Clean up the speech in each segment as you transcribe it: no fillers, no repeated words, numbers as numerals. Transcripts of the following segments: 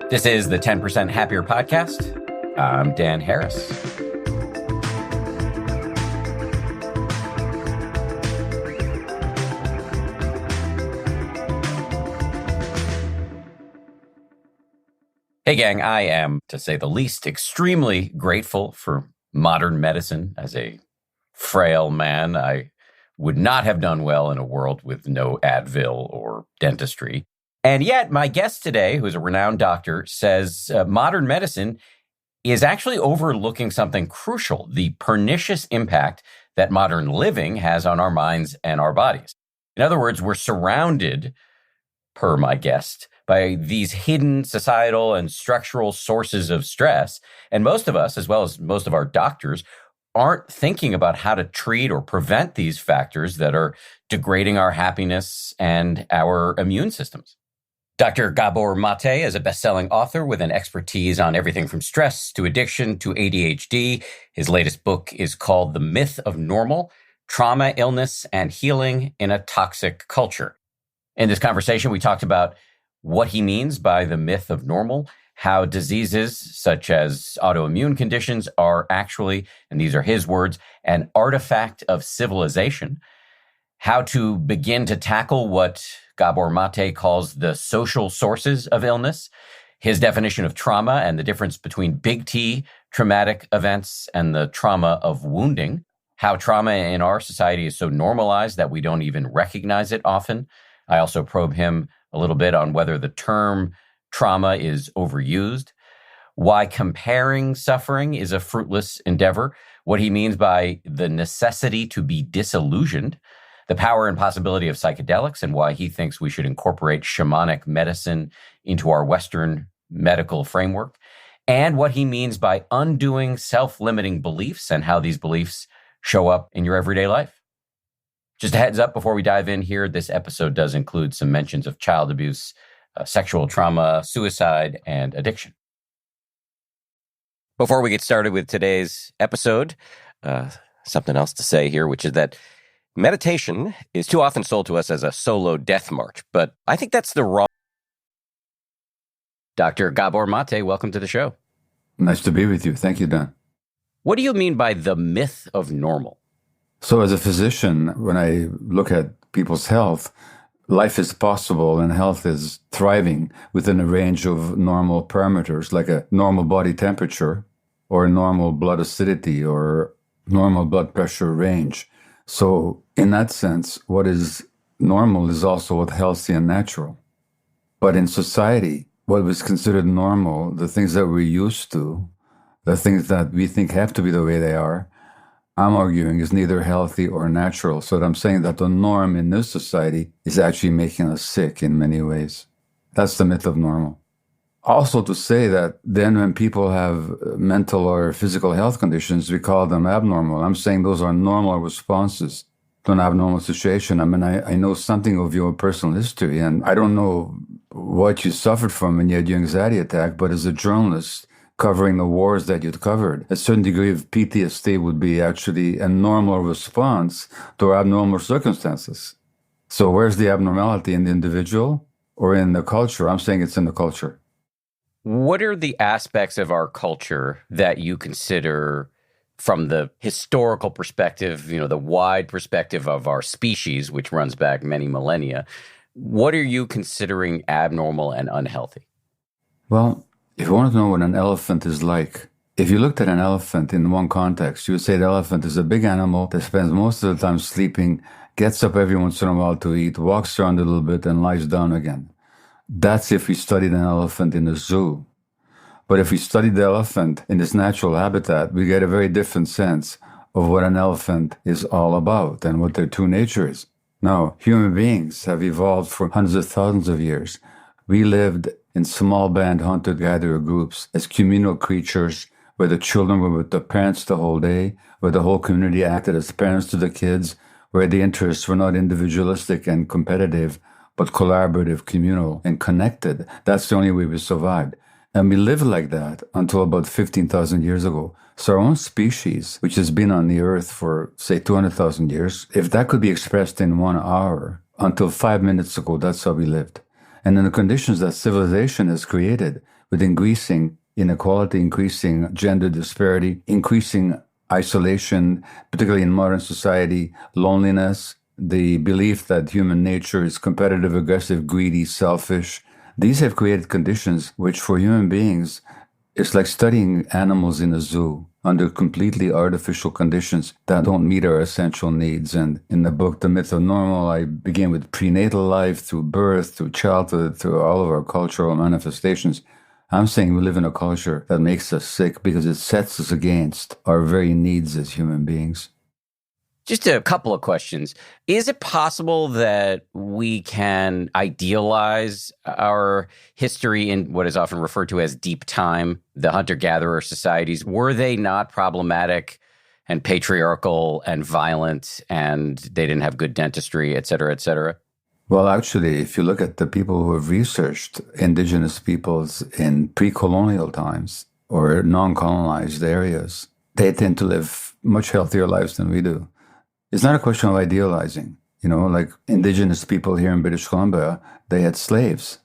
This is the 10% Happier Podcast. I'm Dan Harris. Hey, gang, I am, to say the least, extremely grateful for modern medicine. As a frail man, I would not have done well in a world with no Advil or dentistry. And yet, my guest today, who's a renowned doctor, says modern medicine is actually overlooking something crucial, the pernicious impact that modern living has on our minds and our bodies. In other words, we're surrounded, per my guest, by these hidden societal and structural sources of stress. And most of us, as well as most of our doctors, aren't thinking about how to treat or prevent these factors that are degrading our happiness and our immune systems. Dr. Gabor Mate is a best-selling author with an expertise on everything from stress to addiction to ADHD. His latest book is called The Myth of Normal: Trauma, Illness, and Healing in a Toxic Culture. In this conversation, we talked about what he means by the myth of normal, how diseases such as autoimmune conditions are actually, and these are his words, an artifact of civilization, how to begin to tackle what Gabor Mate calls the social sources of illness, his definition of trauma and the difference between big T traumatic events and the trauma of wounding, how trauma in our society is so normalized that we don't even recognize it often. I also probe him a little bit on whether the term trauma is overused, why comparing suffering is a fruitless endeavor, what he means by the necessity to be disillusioned, the power and possibility of psychedelics, and why he thinks we should incorporate shamanic medicine into our Western medical framework, and what he means by undoing self-limiting beliefs and how these beliefs show up in your everyday life. Just a heads up before we dive in here, this episode does include some mentions of child abuse, sexual trauma, suicide, and addiction. Before we get started with today's episode, something else to say here, which is that meditation is too often sold to us as a solo death march, but I think that's the wrong. Dr. Gabor Mate, welcome to the show. Nice to be with you. Thank you, Dan. What do you mean by the myth of normal? So as a physician, when I look at people's health, life is possible and health is thriving within a range of normal parameters, like a normal body temperature or normal blood acidity or normal blood pressure range. So in that sense, what is normal is also what healthy and natural. But in society, what was considered normal, the things that we're used to, the things that we think have to be the way they are, I'm arguing is neither healthy or natural. So I'm saying that the norm in this society is actually making us sick in many ways. That's the myth of normal. Also to say that then when people have mental or physical health conditions, we call them abnormal. I'm saying those are normal responses to an abnormal situation. I mean, I know something of your personal history, and I don't know what you suffered from when you had your anxiety attack, but as a journalist covering the wars that you'd covered, a certain degree of PTSD would be actually a normal response to abnormal circumstances. So where's the abnormality, in the individual or in the culture? I'm saying it's in the culture. What are the aspects of our culture that you consider, from the historical perspective, the wide perspective of our species, which runs back many millennia, what are you considering abnormal and unhealthy? Well, if you want to know what an elephant is like, if you looked at an elephant in one context, you would say the elephant is a big animal that spends most of the time sleeping, gets up every once in a while to eat, walks around a little bit, and lies down again. That's if we studied an elephant in a zoo. But if we studied the elephant in its natural habitat, we get a very different sense of what an elephant is all about and what their true nature is. Now, human beings have evolved for hundreds of thousands of years. We lived in small band hunter-gatherer groups as communal creatures where the children were with the parents the whole day, where the whole community acted as parents to the kids, where the interests were not individualistic and competitive, but collaborative, communal, and connected. That's the only way we survived. And we lived like that until about 15,000 years ago. So our own species, which has been on the earth for, say, 200,000 years, if that could be expressed in 1 hour, until 5 minutes ago, that's how we lived. And in the conditions that civilization has created, with increasing inequality, increasing gender disparity, increasing isolation, particularly in modern society, loneliness, the belief that human nature is competitive, aggressive, greedy, selfish. These have created conditions which for human beings, it's like studying animals in a zoo under completely artificial conditions that don't meet our essential needs. And in the book, The Myth of Normal, I begin with prenatal life, through birth, through childhood, through all of our cultural manifestations. I'm saying we live in a culture that makes us sick because it sets us against our very needs as human beings. Just a couple of questions. Is it possible that we can idealize our history in what is often referred to as deep time? The hunter-gatherer societies, were they not problematic and patriarchal and violent, and they didn't have good dentistry, et cetera, et cetera? Well, actually, if you look at the people who have researched indigenous peoples in pre-colonial times or non-colonized areas, they tend to live much healthier lives than we do. It's not a question of idealizing. Like indigenous people here in British Columbia, they had slaves.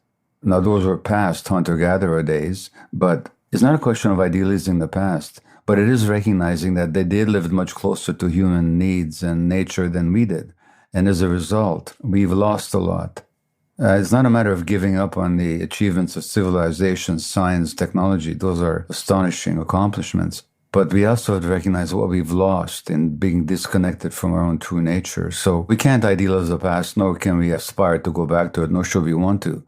Now, those were past hunter-gatherer days, but it's not a question of idealizing the past, but it is recognizing that they did live much closer to human needs and nature than we did. And as a result, we've lost a lot. It's not a matter of giving up on the achievements of civilization, science, technology. Those are astonishing accomplishments. But we also have to recognize what we've lost in being disconnected from our own true nature. So we can't idealize the past, nor can we aspire to go back to it, nor should we want to.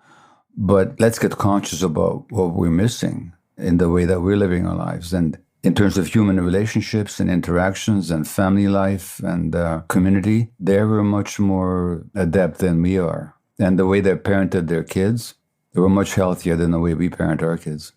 But let's get conscious about what we're missing in the way that we're living our lives. And in terms of human relationships and interactions and family life and community, they were much more adept than we are. And the way they parented their kids, they were much healthier than the way we parent our kids.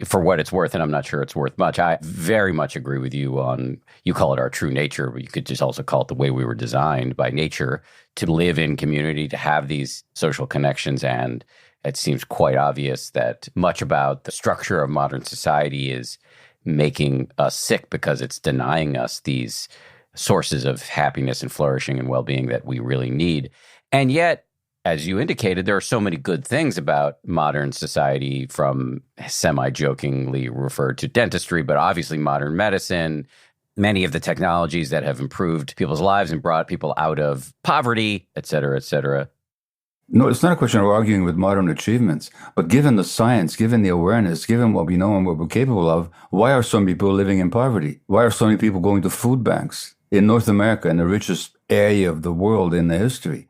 For what it's worth, and I'm not sure it's worth much, I very much agree with you on, you call it our true nature, but you could just also call it the way we were designed by nature to live in community, to have these social connections. And it seems quite obvious that much about the structure of modern society is making us sick because it's denying us these sources of happiness and flourishing and well-being that we really need. And yet, as you indicated, there are so many good things about modern society, from semi-jokingly referred to dentistry, but obviously modern medicine, many of the technologies that have improved people's lives and brought people out of poverty, et cetera, et cetera. No, it's not a question of arguing with modern achievements, but given the science, given the awareness, given what we know and what we're capable of, why are so many people living in poverty? Why are so many people going to food banks in North America, in the richest area of the world in the history?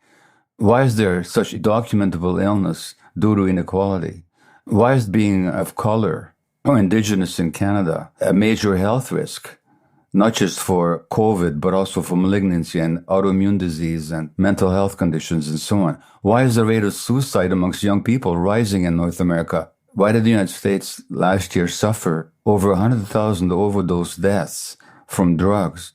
Why is there such documentable illness due to inequality? Why is being of color or indigenous in Canada a major health risk? Not just for COVID, but also for malignancy and autoimmune disease and mental health conditions and so on. Why is the rate of suicide amongst young people rising in North America? Why did the United States last year suffer over 100,000 overdose deaths from drugs?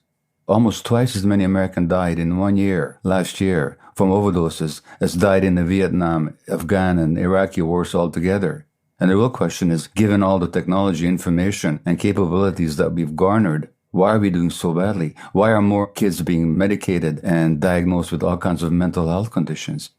Almost twice as many Americans died in 1 year last year from overdoses as died in the Vietnam, Afghan, and Iraqi wars altogether. And the real question is, given all the technology, information, and capabilities that we've garnered, why are we doing so badly? Why are more kids being medicated and diagnosed with all kinds of mental health conditions?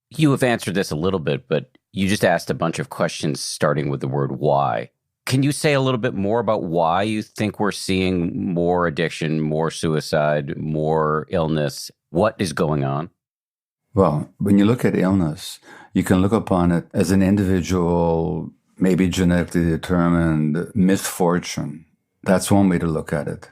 You have answered this a little bit, but you just asked a bunch of questions starting with the word why. Can you say a little bit more about why you think we're seeing more addiction, more suicide, more illness? What is going on? Well, when you look at illness, you can look upon it as an individual, maybe genetically determined misfortune. That's one way to look at it.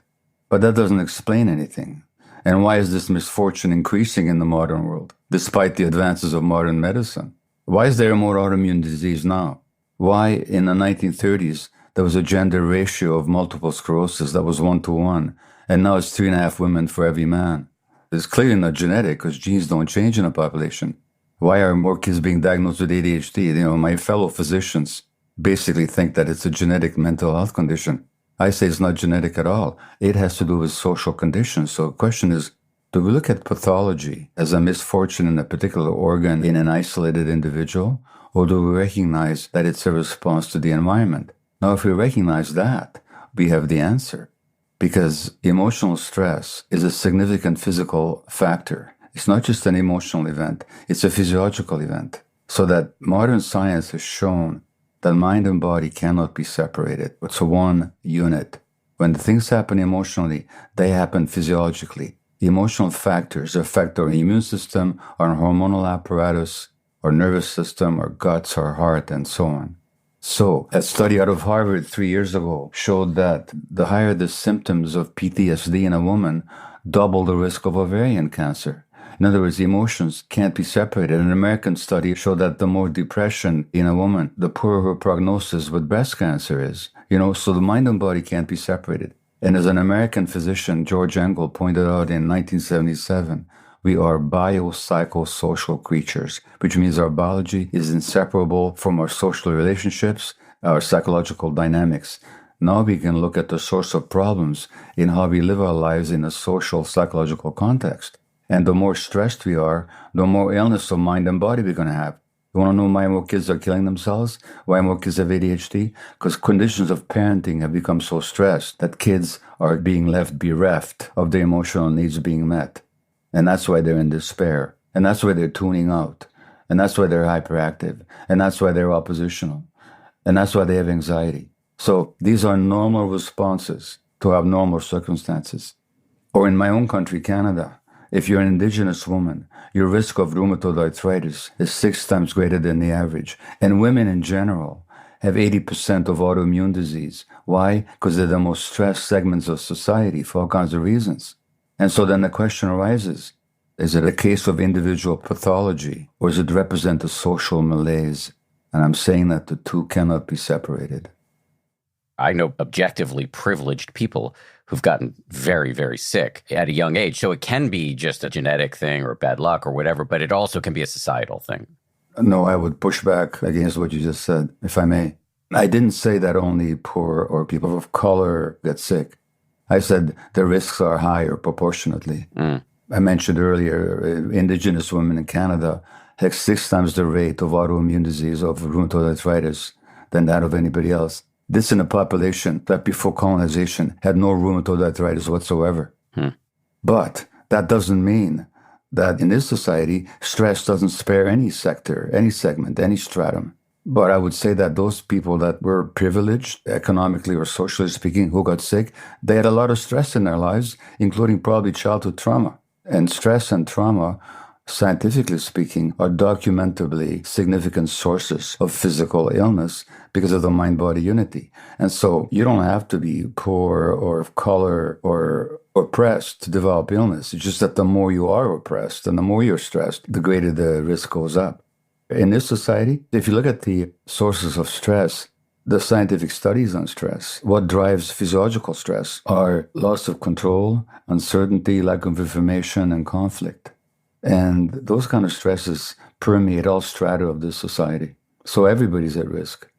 But that doesn't explain anything. And why is this misfortune increasing in the modern world, despite the advances of modern medicine? Why is there more autoimmune disease now? Why in the 1930s there was a gender ratio of multiple sclerosis that was 1-to-1, and now it's 3.5 women for every man? It's clearly not genetic because genes don't change in a population. Why are more kids being diagnosed with ADHD? My fellow physicians basically think that it's a genetic mental health condition. I say it's not genetic at all. It has to do with social conditions. So the question is, do we look at pathology as a misfortune in a particular organ in an isolated individual, or do we recognize that it's a response to the environment? Now, if we recognize that, we have the answer. Because emotional stress is a significant physical factor. It's not just an emotional event, it's a physiological event. So that modern science has shown that mind and body cannot be separated. It's one unit. When the things happen emotionally, they happen physiologically. The emotional factors affect our immune system, our hormonal apparatus, our nervous system, our guts, our heart, and so on. So, a study out of Harvard 3 years ago showed that the higher the symptoms of PTSD in a woman, double the risk of ovarian cancer. In other words, the emotions can't be separated. An American study showed that the more depression in a woman, the poorer her prognosis with breast cancer is. So the mind and body can't be separated. And as an American physician, George Engel pointed out in 1977, we are biopsychosocial creatures, which means our biology is inseparable from our social relationships, our psychological dynamics. Now we can look at the source of problems in how we live our lives in a social, psychological context. And the more stressed we are, the more illness of mind and body we're going to have. You want to know why more kids are killing themselves? Why more kids have ADHD? Because conditions of parenting have become so stressed that kids are being left bereft of their emotional needs being met. And that's why they're in despair. And that's why they're tuning out. And that's why they're hyperactive. And that's why they're oppositional. And that's why they have anxiety. So these are normal responses to abnormal circumstances. Or in my own country, Canada, if you're an Indigenous woman, your risk of rheumatoid arthritis is 6 times greater than the average. And women in general have 80% of autoimmune disease. Why? Because they're the most stressed segments of society for all kinds of reasons. And so then the question arises, is it a case of individual pathology, or does it represent a social malaise? And I'm saying that the two cannot be separated. I know objectively privileged people who've gotten very, very sick at a young age. So it can be just a genetic thing or bad luck or whatever, but it also can be a societal thing. No, I would push back against what you just said, if I may. I didn't say that only poor or people of color get sick. I said the risks are higher proportionately. I mentioned earlier, Indigenous women in Canada have 6 times the rate of autoimmune disease of rheumatoid arthritis than that of anybody else. This in a population that before colonization had no rheumatoid arthritis whatsoever. But that doesn't mean that in this society, stress doesn't spare any sector, any segment, any stratum. But I would say that those people that were privileged, economically or socially speaking, who got sick, they had a lot of stress in their lives, including probably childhood trauma. And stress and trauma, scientifically speaking, are documentably significant sources of physical illness because of the mind-body unity. And so you don't have to be poor or of color or oppressed to develop illness. It's just that the more you are oppressed and the more you're stressed, the greater the risk goes up. In this society, if you look at the sources of stress, the scientific studies on stress, what drives physiological stress are loss of control, uncertainty, lack of information, and conflict. And those kind of stresses permeate all strata of this society. So everybody's at risk.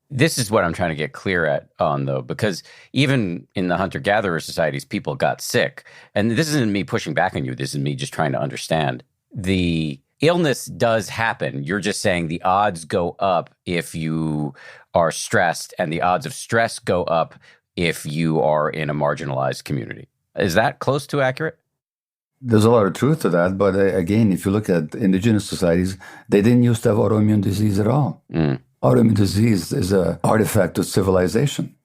This is what I'm trying to get clear on, though, because even in the hunter-gatherer societies, people got sick. And this isn't me pushing back on you. This is me just trying to understand. The illness does happen. You're just saying the odds go up if you are stressed, and the odds of stress go up if you are in a marginalized community. Is that close to accurate? There's a lot of truth to that. But again, if you look at indigenous societies, they didn't used to have autoimmune disease at all. Autoimmune disease is an artifact of civilization.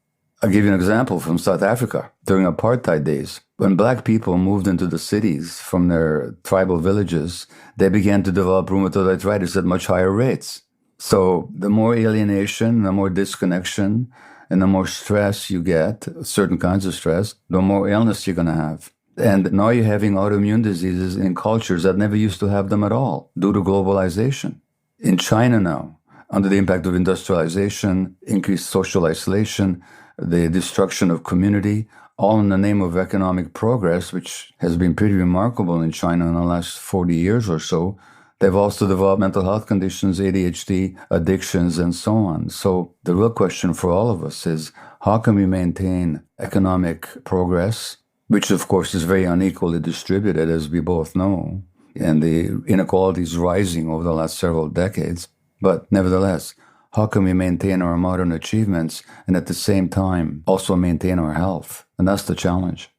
I'll give you an example from South Africa. During apartheid days, when black people moved into the cities from their tribal villages, they began to develop rheumatoid arthritis at much higher rates. So the more alienation, the more disconnection, and the more stress you get, certain kinds of stress, the more illness you're going to have. And now you're having autoimmune diseases in cultures that never used to have them at all due to globalization. In China now, under the impact of industrialization, increased social isolation, the destruction of community, all in the name of economic progress, which has been pretty remarkable in China in the last 40 years or so. They've also developed mental health conditions, ADHD, addictions, and so on. So the real question for all of us is, how can we maintain economic progress, which of course is very unequally distributed, as we both know, and the inequality is rising over the last several decades. But nevertheless, how can we maintain our modern achievements and at the same time also maintain our health? And that's the challenge.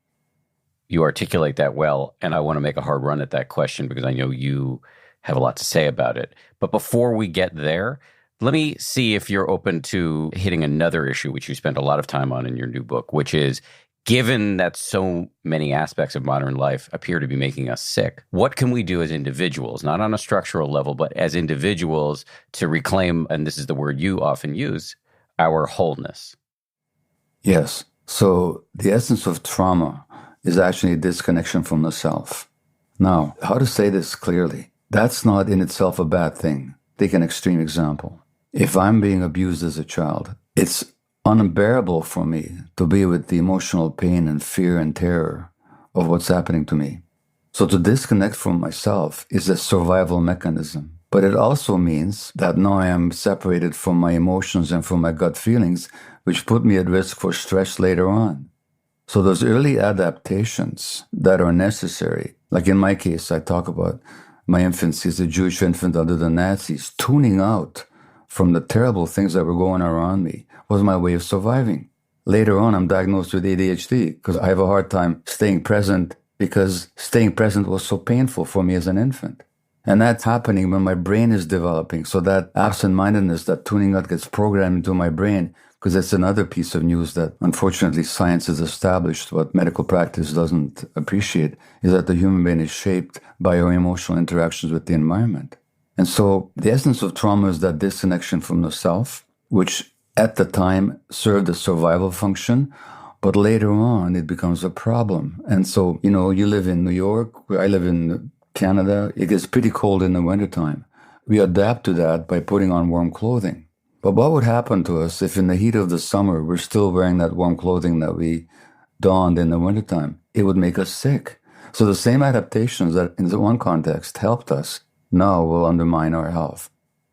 You articulate that well, and I want to make a hard run at that question because I know you have a lot to say about it. But before we get there, Let me see if you're open to hitting another issue, which you spent a lot of time on in your new book, which is given that so many aspects of modern life appear to be making us sick, what can we do as individuals, not on a structural level, but as individuals to reclaim, and this is the word you often use, our wholeness? Yes. So the essence of trauma is actually a disconnection from the self. Now, how to say this clearly? That's not in itself a bad thing. Take an extreme example. If I'm being abused as a child, it's unbearable for me to be with the emotional pain and fear and terror of what's happening to me. So to disconnect from myself is a survival mechanism. But it also means that now I am separated from my emotions and from my gut feelings, which put me at risk for stress later on. So those early adaptations that are necessary, like in my case, I talk about my infancy as a Jewish infant under the Nazis, tuning out from the terrible things that were going around me was my way of surviving. Later on, I'm diagnosed with ADHD because I have a hard time staying present because staying present was so painful for me as an infant. And that's happening when my brain is developing. So that absent-mindedness, that tuning out gets programmed into my brain, because that's another piece of news that unfortunately science has established, what medical practice doesn't appreciate, is that the human brain is shaped by our emotional interactions with the environment. And so the essence of trauma is that disconnection from the self, which at the time served a survival function, but later on it becomes a problem. And so, you live in New York, I live in Canada, it gets pretty cold in the wintertime. We adapt to that by putting on warm clothing. But what would happen to us if in the heat of the summer we're still wearing that warm clothing that we donned in the wintertime? It would make us sick. So the same adaptations that in the one context helped us now will undermine our health.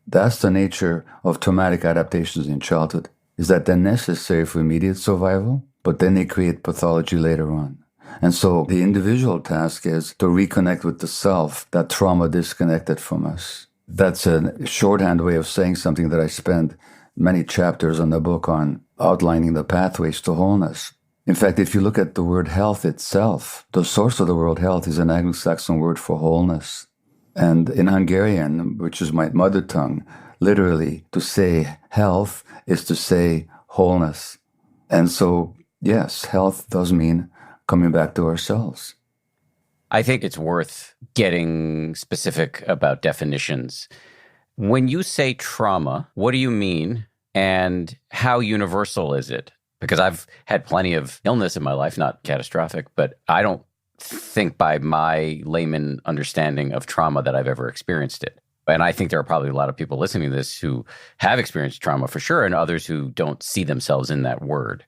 That's the nature of traumatic adaptations in childhood, is that they're necessary for immediate survival, but then they create pathology later on. And so the individual task is to reconnect with the self that trauma disconnected from us. That's a shorthand way of saying something that I spend many chapters in the book on, outlining the pathways to wholeness. In fact, if you look at the word health itself, the source of the word health is an Anglo-Saxon word for wholeness. And in Hungarian, which is my mother tongue, literally to say health is to say wholeness. And so, yes, health does mean coming back to ourselves. I think it's worth getting specific about definitions. When you say trauma, what do you mean and how universal is it? Because I've had plenty of illness in my life, not catastrophic, but I don't think by my layman understanding of trauma that I've ever experienced it. And I think there are probably a lot of people listening to this who have experienced trauma for sure, and others who don't see themselves in that word.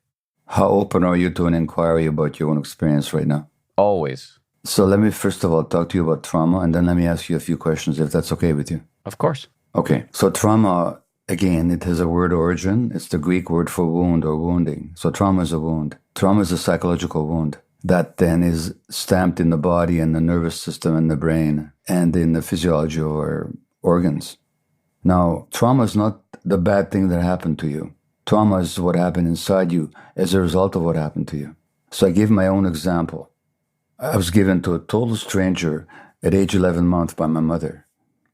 How open are you to an inquiry about your own experience right now? Always. So let me first of all talk to you about trauma, and then let me ask you a few questions if that's okay with you. Of course. Okay. So trauma, again, it has a word origin. It's the Greek word for wound or wounding. So trauma is a wound. Trauma is a psychological wound that then is stamped in the body and the nervous system and the brain and in the physiology of our organs. Now, trauma is not the bad thing that happened to you. Trauma is what happened inside you as a result of what happened to you. So I give my own example. I was given to a total stranger at age 11 months by my mother.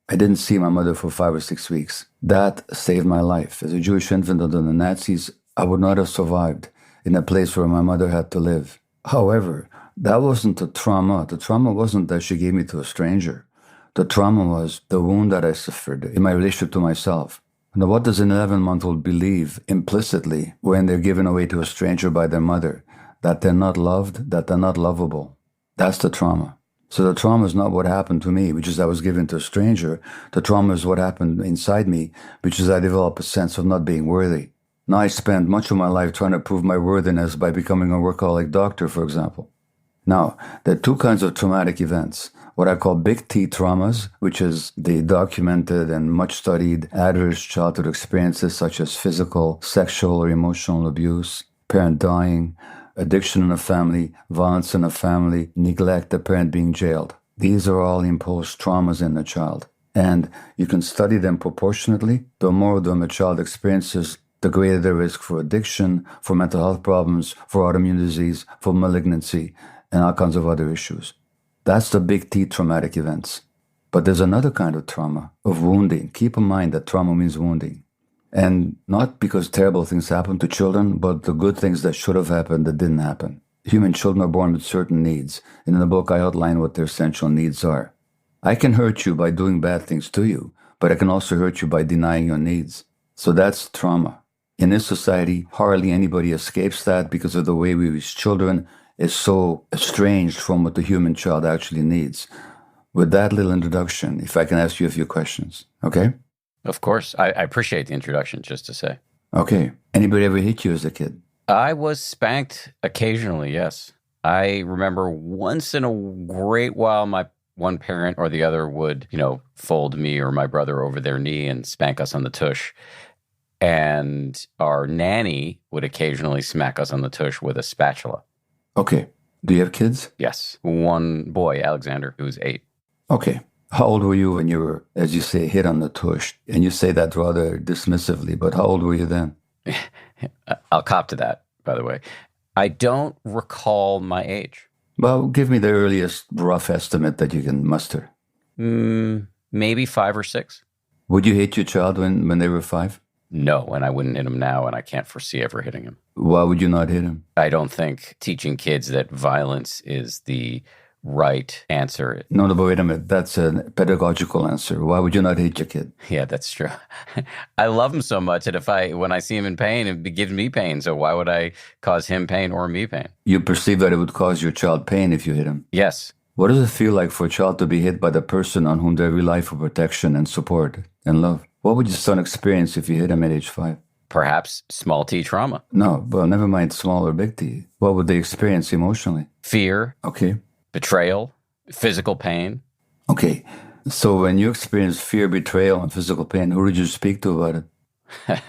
I didn't see my mother for 5 or 6 weeks. That saved my life. As a Jewish infant under the Nazis, I would not have survived in a place where my mother had to live. However, that wasn't the trauma. The trauma wasn't that she gave me to a stranger. The trauma was the wound that I suffered in my relationship to myself. Now, what does an 11-month-old believe implicitly when they're given away to a stranger by their mother? That they're not loved, that they're not lovable. That's the trauma. So the trauma is not what happened to me, which is I was given to a stranger. The trauma is what happened inside me, which is I developed a sense of not being worthy. Now I spent much of my life trying to prove my worthiness by becoming a workaholic doctor, for example. Now, there are two kinds of traumatic events. What I call big T traumas, which is the documented and much studied adverse childhood experiences such as physical, sexual, or emotional abuse, parent dying, addiction in a family, violence in a family, neglect, a parent being jailed. These are all imposed traumas in the child. And you can study them proportionately. The more of them a child experiences, the greater the risk for addiction, for mental health problems, for autoimmune disease, for malignancy, and all kinds of other issues. That's the big T traumatic events. But there's another kind of trauma, of wounding. Keep in mind that trauma means wounding. And not because terrible things happen to children, but the good things that should have happened that didn't happen. Human children are born with certain needs. And in the book, I outline what their essential needs are. I can hurt you by doing bad things to you, but I can also hurt you by denying your needs. So that's trauma. In this society, hardly anybody escapes that because of the way we raise children is so estranged from what the human child actually needs. With that little introduction, if I can ask you a few questions, okay? Of course. I appreciate the introduction, just to say. Okay. Anybody ever hit you as a kid? I was spanked occasionally, yes. I remember once in a great while, my one parent or the other would, fold me or my brother over their knee and spank us on the tush. And our nanny would occasionally smack us on the tush with a spatula. Okay. Do you have kids? Yes. One boy, Alexander, who was 8. Okay. How old were you when you were, as you say, hit on the tush? And you say that rather dismissively, but how old were you then? I'll cop to that, by the way. I don't recall my age. Well, give me the earliest rough estimate that you can muster. Maybe 5 or 6. Would you hit your child when they were 5? No, and I wouldn't hit him now, and I can't foresee ever hitting him. Why would you not hit him? I don't think teaching kids that violence is the right answer. No, but wait a minute. That's a pedagogical answer. Why would you not hit your kid? Yeah, that's true. I love him so much that when I see him in pain, it gives me pain. So why would I cause him pain or me pain? You perceive that it would cause your child pain if you hit him? Yes. What does it feel like for a child to be hit by the person on whom they rely for protection and support and love? What would your son experience if you hit him at age 5? Perhaps small t trauma. No, well, never mind small or big T. What would they experience emotionally? Fear. Okay. Betrayal. Physical pain. Okay. So when you experience fear, betrayal, and physical pain, who did you speak to about it?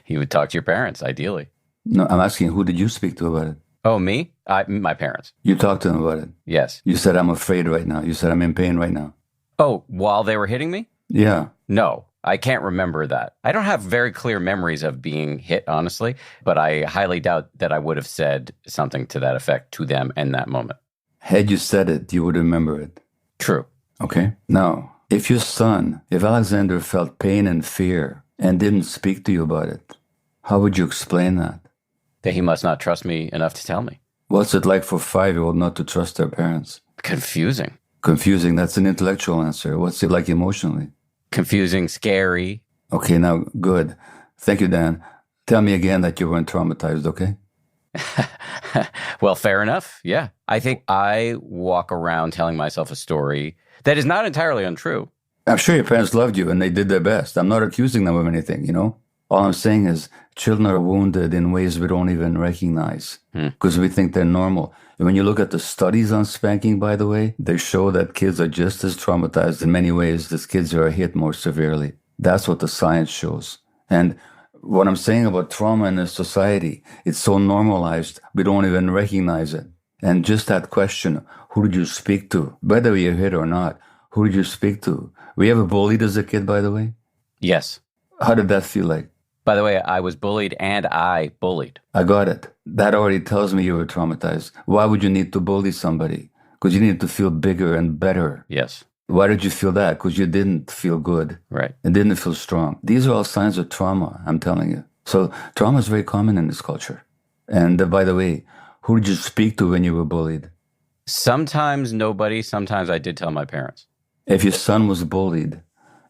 You would talk to your parents, ideally. No, I'm asking, who did you speak to about it? Oh, me? My parents. You talked to them about it? Yes. You said, I'm afraid right now. You said, I'm in pain right now. Oh, while they were hitting me? Yeah. No, I can't remember that. I don't have very clear memories of being hit, honestly, but I highly doubt that I would have said something to that effect to them in that moment. Had you said it, you would remember it. True. Okay. Now, if Alexander felt pain and fear and didn't speak to you about it, how would you explain that? That he must not trust me enough to tell me. What's it like for a 5-year-old not to trust their parents? Confusing. Confusing, that's an intellectual answer. What's it like emotionally? Confusing, scary. Okay, now, good. Thank you, Dan. Tell me again that you weren't traumatized, okay? Well, fair enough. Yeah. I think I walk around telling myself a story that is not entirely untrue. I'm sure your parents loved you and they did their best. I'm not accusing them of anything, All I'm saying is children are wounded in ways we don't even recognize because we think they're normal. And when you look at the studies on spanking, by the way, they show that kids are just as traumatized in many ways as kids who are hit more severely. That's what the science shows. And what I'm saying about trauma in this society, it's so normalized, we don't even recognize it. And just that question, who did you speak to? Whether you're hit or not, who did you speak to? Were you ever bullied as a kid, by the way? Yes. How did that feel like? By the way, I was bullied and I bullied. I got it. That already tells me you were traumatized. Why would you need to bully somebody? Because you needed to feel bigger and better. Yes. Why did you feel that? Because you didn't feel good. Right. And didn't feel strong. These are all signs of trauma, I'm telling you. So trauma is very common in this culture. And by the way, who did you speak to when you were bullied? Sometimes nobody. Sometimes I did tell my parents. If your son was bullied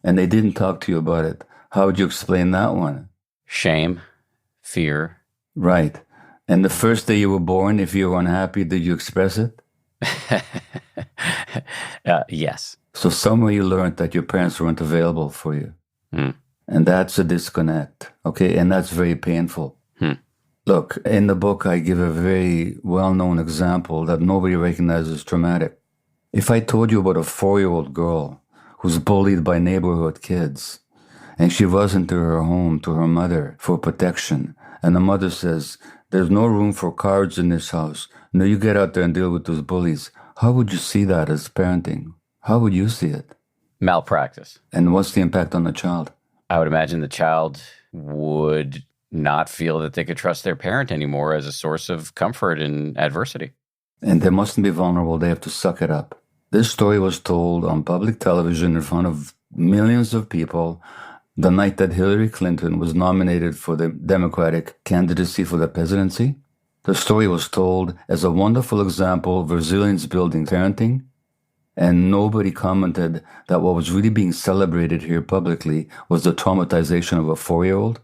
and they didn't talk to you about it, how would you explain that one? Shame, fear. Right. And the first day you were born, if you were unhappy, did you express it? Yes. So somewhere you learned that your parents weren't available for you. And that's a disconnect. Okay. And that's very painful. Look, in the book, I give a very well-known example that nobody recognizes traumatic. If I told you about a 4-year-old girl who's bullied by neighborhood kids, and she runs into her home to her mother for protection, and the mother says, there's no room for cowards in this house. No, you get out there and deal with those bullies. How would you see that as parenting? How would you see it? Malpractice. And what's the impact on the child? I would imagine the child would not feel that they could trust their parent anymore as a source of comfort in adversity. And they mustn't be vulnerable. They have to suck it up. This story was told on public television in front of millions of people. The night that Hillary Clinton was nominated for the Democratic candidacy for the presidency, the story was told as a wonderful example of resilience building parenting, and nobody commented that what was really being celebrated here publicly was the traumatization of a 4-year-old.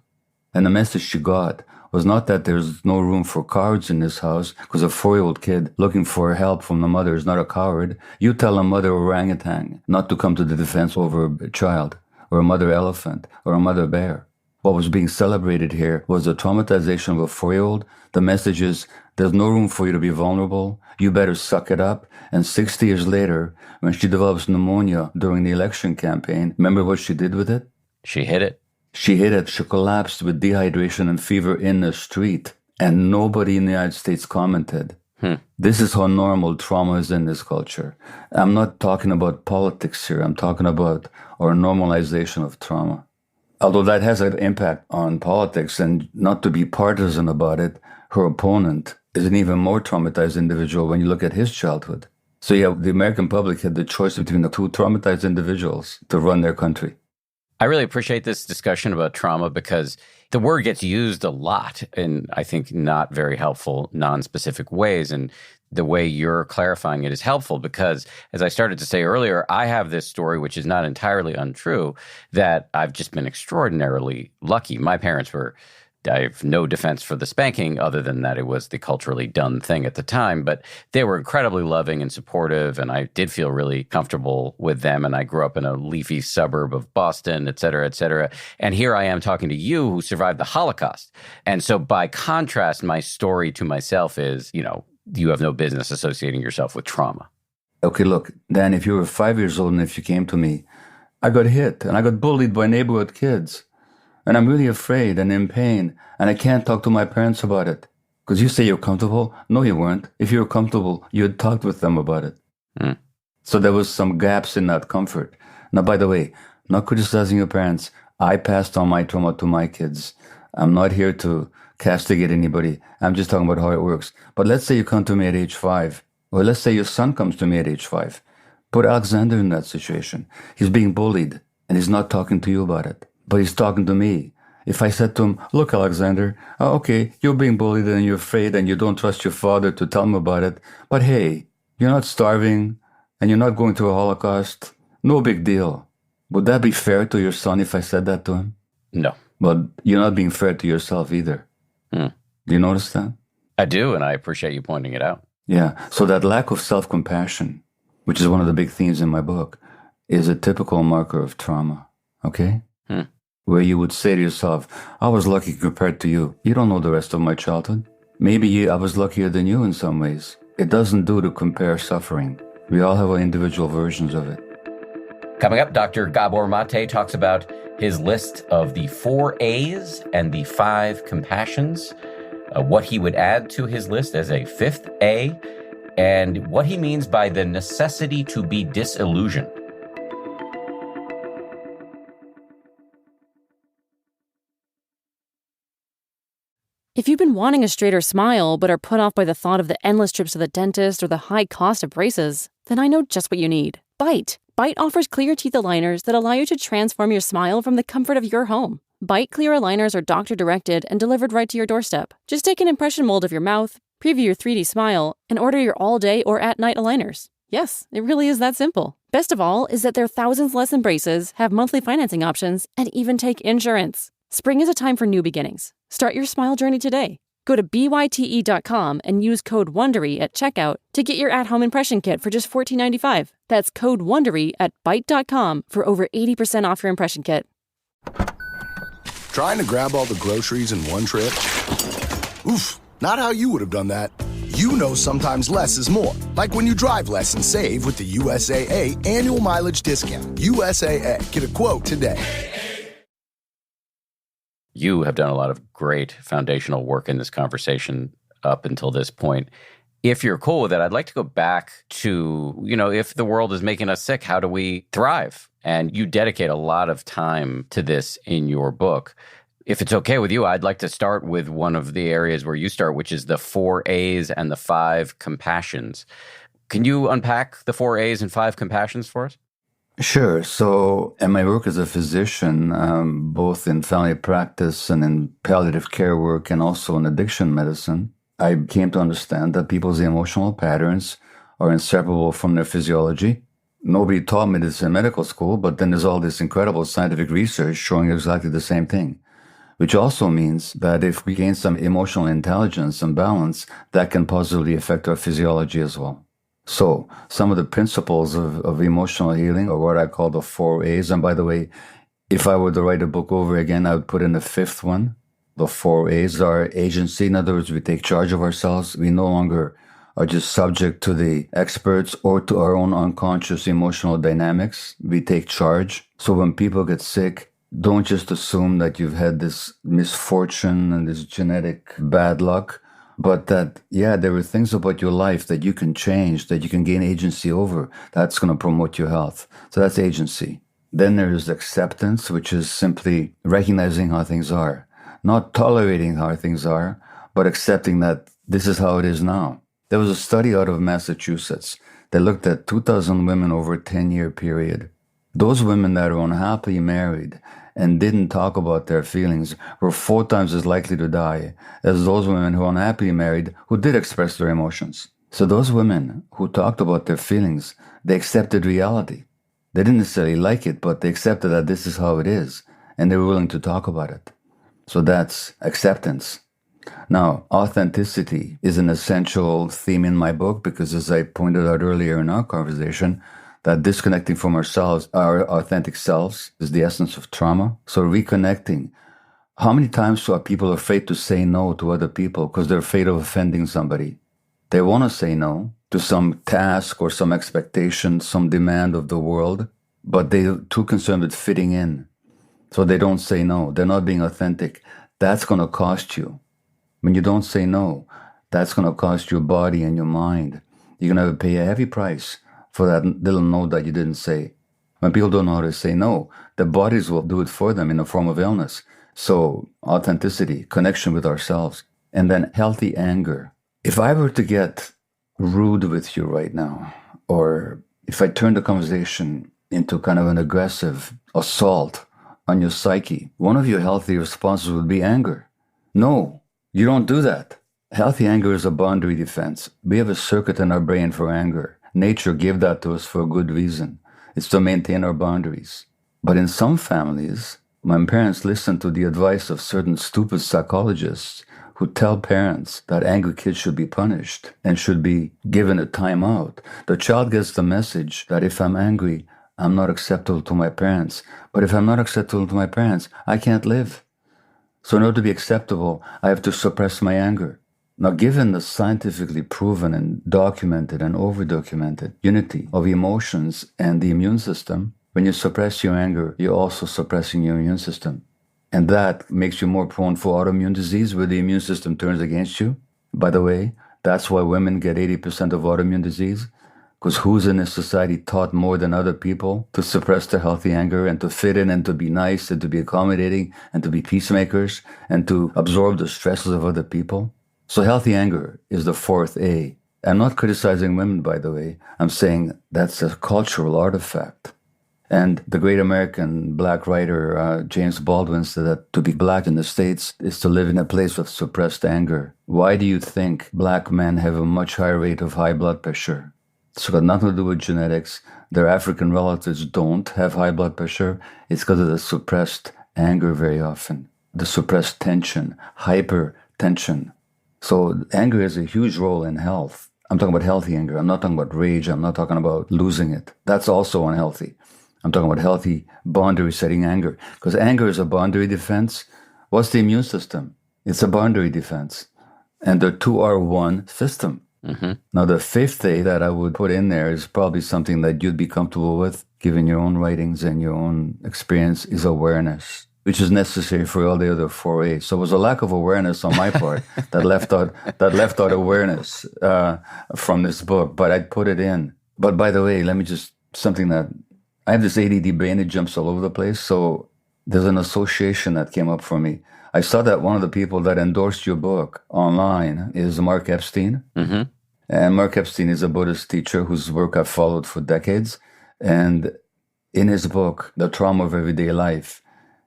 And the message she got was not that there's no room for cowards in this house because a 4-year-old kid looking for help from the mother is not a coward. You tell a mother orangutan not to come to the defense over a child, or a mother elephant, or a mother bear. What was being celebrated here was the traumatization of a 4-year-old. The message is, there's no room for you to be vulnerable. You better suck it up. And 60 years later, when she develops pneumonia during the election campaign, remember what she did with it? She hid it. She hid it. She collapsed with dehydration and fever in the street. And nobody in the United States commented. This is how normal trauma is in this culture. I'm not talking about politics here. I'm talking about our normalization of trauma. Although that has an impact on politics, and not to be partisan about it, her opponent is an even more traumatized individual when you look at his childhood. So yeah, the American public had the choice between the two traumatized individuals to run their country. I really appreciate this discussion about trauma because the word gets used a lot in, I think, not very helpful, non-specific ways. And the way you're clarifying it is helpful because, as I started to say earlier, I have this story, which is not entirely untrue, that I've just been extraordinarily lucky. My parents were, I have no defense for the spanking other than that it was the culturally done thing at the time, but they were incredibly loving and supportive, and I did feel really comfortable with them, and I grew up in a leafy suburb of Boston, et cetera, et cetera. And here I am talking to you who survived the Holocaust. And so by contrast, my story to myself is, you have no business associating yourself with trauma. Okay, look, Dan, if you were 5 years old and if you came to me, I got hit and I got bullied by neighborhood kids. And I'm really afraid and in pain, and I can't talk to my parents about it. Because you say you're comfortable. No, you weren't. If you were comfortable, you had talked with them about it. So there was some gaps in that comfort. Now, by the way, not criticizing your parents. I passed on my trauma to my kids. I'm not here to castigate anybody. I'm just talking about how it works. But let's say you come to me at age 5, or let's say your son comes to me at age 5. Put Alexander in that situation. He's being bullied, and he's not talking to you about it. But he's talking to me. If I said to him, look, Alexander, okay, you're being bullied and you're afraid and you don't trust your father to tell him about it. But hey, you're not starving and you're not going through a Holocaust. No big deal. Would that be fair to your son if I said that to him? No. But you're not being fair to yourself either. Do you notice that? I do, and I appreciate you pointing it out. Yeah. So that lack of self-compassion, which is one of the big themes in my book, is a typical marker of trauma. Okay? Where you would say to yourself, I was lucky compared to you. You don't know the rest of my childhood. Maybe I was luckier than you in some ways. It doesn't do to compare suffering. We all have our individual versions of it. Coming up, Dr. Gabor Mate talks about his list of the 4 A's and the 5 compassions, what he would add to his list as a 5th A, and what he means by the necessity to be disillusioned. If you've been wanting a straighter smile but are put off by the thought of the endless trips to the dentist or the high cost of braces, then I know just what you need. Bite. Bite offers clear teeth aligners that allow you to transform your smile from the comfort of your home. Bite clear aligners are doctor-directed and delivered right to your doorstep. Just take an impression mold of your mouth, preview your 3D smile, and order your all-day or at-night aligners. Yes, it really is that simple. Best of all is that they're thousands less than braces, have monthly financing options, and even take insurance. Spring is a time for new beginnings. Start your smile journey today. Go to byte.com and use code WONDERY at checkout to get your at-home impression kit for just $14.95. That's code WONDERY at byte.com for over 80% off your impression kit. Trying to grab all the groceries in one trip? Oof, not how you would have done that. You know sometimes less is more. Like when you drive less and save with the USAA annual mileage discount. USAA. Get a quote today. You have done a lot of great foundational work in this conversation up until this point. If you're cool with it, I'd like to go back to, if the world is making us sick, how do we thrive? And you dedicate a lot of time to this in your book. If it's okay with you, I'd like to start with one of the areas where you start, which is the 4 A's and the 5 compassions. Can you unpack the 4 A's and 5 compassions for us? Sure. So, in my work as a physician, both in family practice and in palliative care work and also in addiction medicine, I came to understand that people's emotional patterns are inseparable from their physiology. Nobody taught me this in medical school, but then there's all this incredible scientific research showing exactly the same thing, which also means that if we gain some emotional intelligence and balance, that can positively affect our physiology as well. So some of the principles of emotional healing are what I call the 4 A's. And by the way, if I were to write a book over again, I would put in the fifth one. The 4 A's are agency. In other words, we take charge of ourselves. We no longer are just subject to the experts or to our own unconscious emotional dynamics. We take charge. So when people get sick, don't just assume that you've had this misfortune and this genetic bad luck, but that, yeah, there are things about your life that you can change, that you can gain agency over. That's going to promote your health. So that's agency. Then there's acceptance, which is simply recognizing how things are, not tolerating how things are, but accepting that this is how it is now. There was a study out of Massachusetts that looked at 2,000 women over a 10-year period. Those women that are unhappily married and didn't talk about their feelings were 4 times as likely to die as those women who are unhappily married who did express their emotions. So those women who talked about their feelings, they accepted reality. They didn't necessarily like it, but they accepted that this is how it is, and they were willing to talk about it. So that's acceptance. Now, authenticity is an essential theme in my book because, as I pointed out earlier in our conversation, that disconnecting from ourselves, our authentic selves, is the essence of trauma. So reconnecting. How many times are people afraid to say no to other people because they're afraid of offending somebody? They want to say no to some task or some expectation, some demand of the world, but they're too concerned with fitting in. So they don't say no. They're not being authentic. That's going to cost you. When you don't say no, that's going to cost your body and your mind. You're going to pay a heavy price for that little no that you didn't say. When people don't know how to say no, their bodies will do it for them in the form of illness. So authenticity, connection with ourselves, and then healthy anger. If I were to get rude with you right now, or if I turn the conversation into kind of an aggressive assault on your psyche, one of your healthy responses would be anger. No, you don't do that. Healthy anger is a boundary defense. We have a circuit in our brain for anger. Nature gave that to us for a good reason. It's to maintain our boundaries. But in some families, my parents listen to the advice of certain stupid psychologists who tell parents that angry kids should be punished and should be given a timeout. The child gets the message that if I'm angry, I'm not acceptable to my parents. But if I'm not acceptable to my parents, I can't live. So in order to be acceptable, I have to suppress my anger. Now, given the scientifically proven and documented and over-documented unity of emotions and the immune system, when you suppress your anger, you're also suppressing your immune system. And that makes you more prone for autoimmune disease where the immune system turns against you. By the way, that's why women get 80% of autoimmune disease, because who's in this society taught more than other people to suppress their healthy anger and to fit in and to be nice and to be accommodating and to be peacemakers and to absorb the stresses of other people? So healthy anger is the 4th A. I'm not criticizing women, by the way. I'm saying that's a cultural artifact. And the great American black writer James Baldwin said that to be black in the States is to live in a place of suppressed anger. Why do you think black men have a much higher rate of high blood pressure? It's got nothing to do with genetics. Their African relatives don't have high blood pressure. It's because of the suppressed anger very often, the suppressed tension, hypertension. So anger has a huge role in health. I'm talking about healthy anger. I'm not talking about rage. I'm not talking about losing it. That's also unhealthy. I'm talking about healthy boundary-setting anger. Because anger is a boundary defense. What's the immune system? It's a boundary defense. And the 2 are one system. Mm-hmm. Now, the 5th A that I would put in there is probably something that you'd be comfortable with, given your own writings and your own experience, is awareness, which is necessary for all the other 4 A's. So it was a lack of awareness on my part that left out awareness from this book, but I'd put it in. But by the way, let me just, something that, I have this ADD brain, it jumps all over the place. So there's an association that came up for me. I saw that one of the people that endorsed your book online is Mark Epstein. Mm-hmm. And Mark Epstein is a Buddhist teacher whose work I've followed for decades. And In his book, The Trauma of Everyday Life,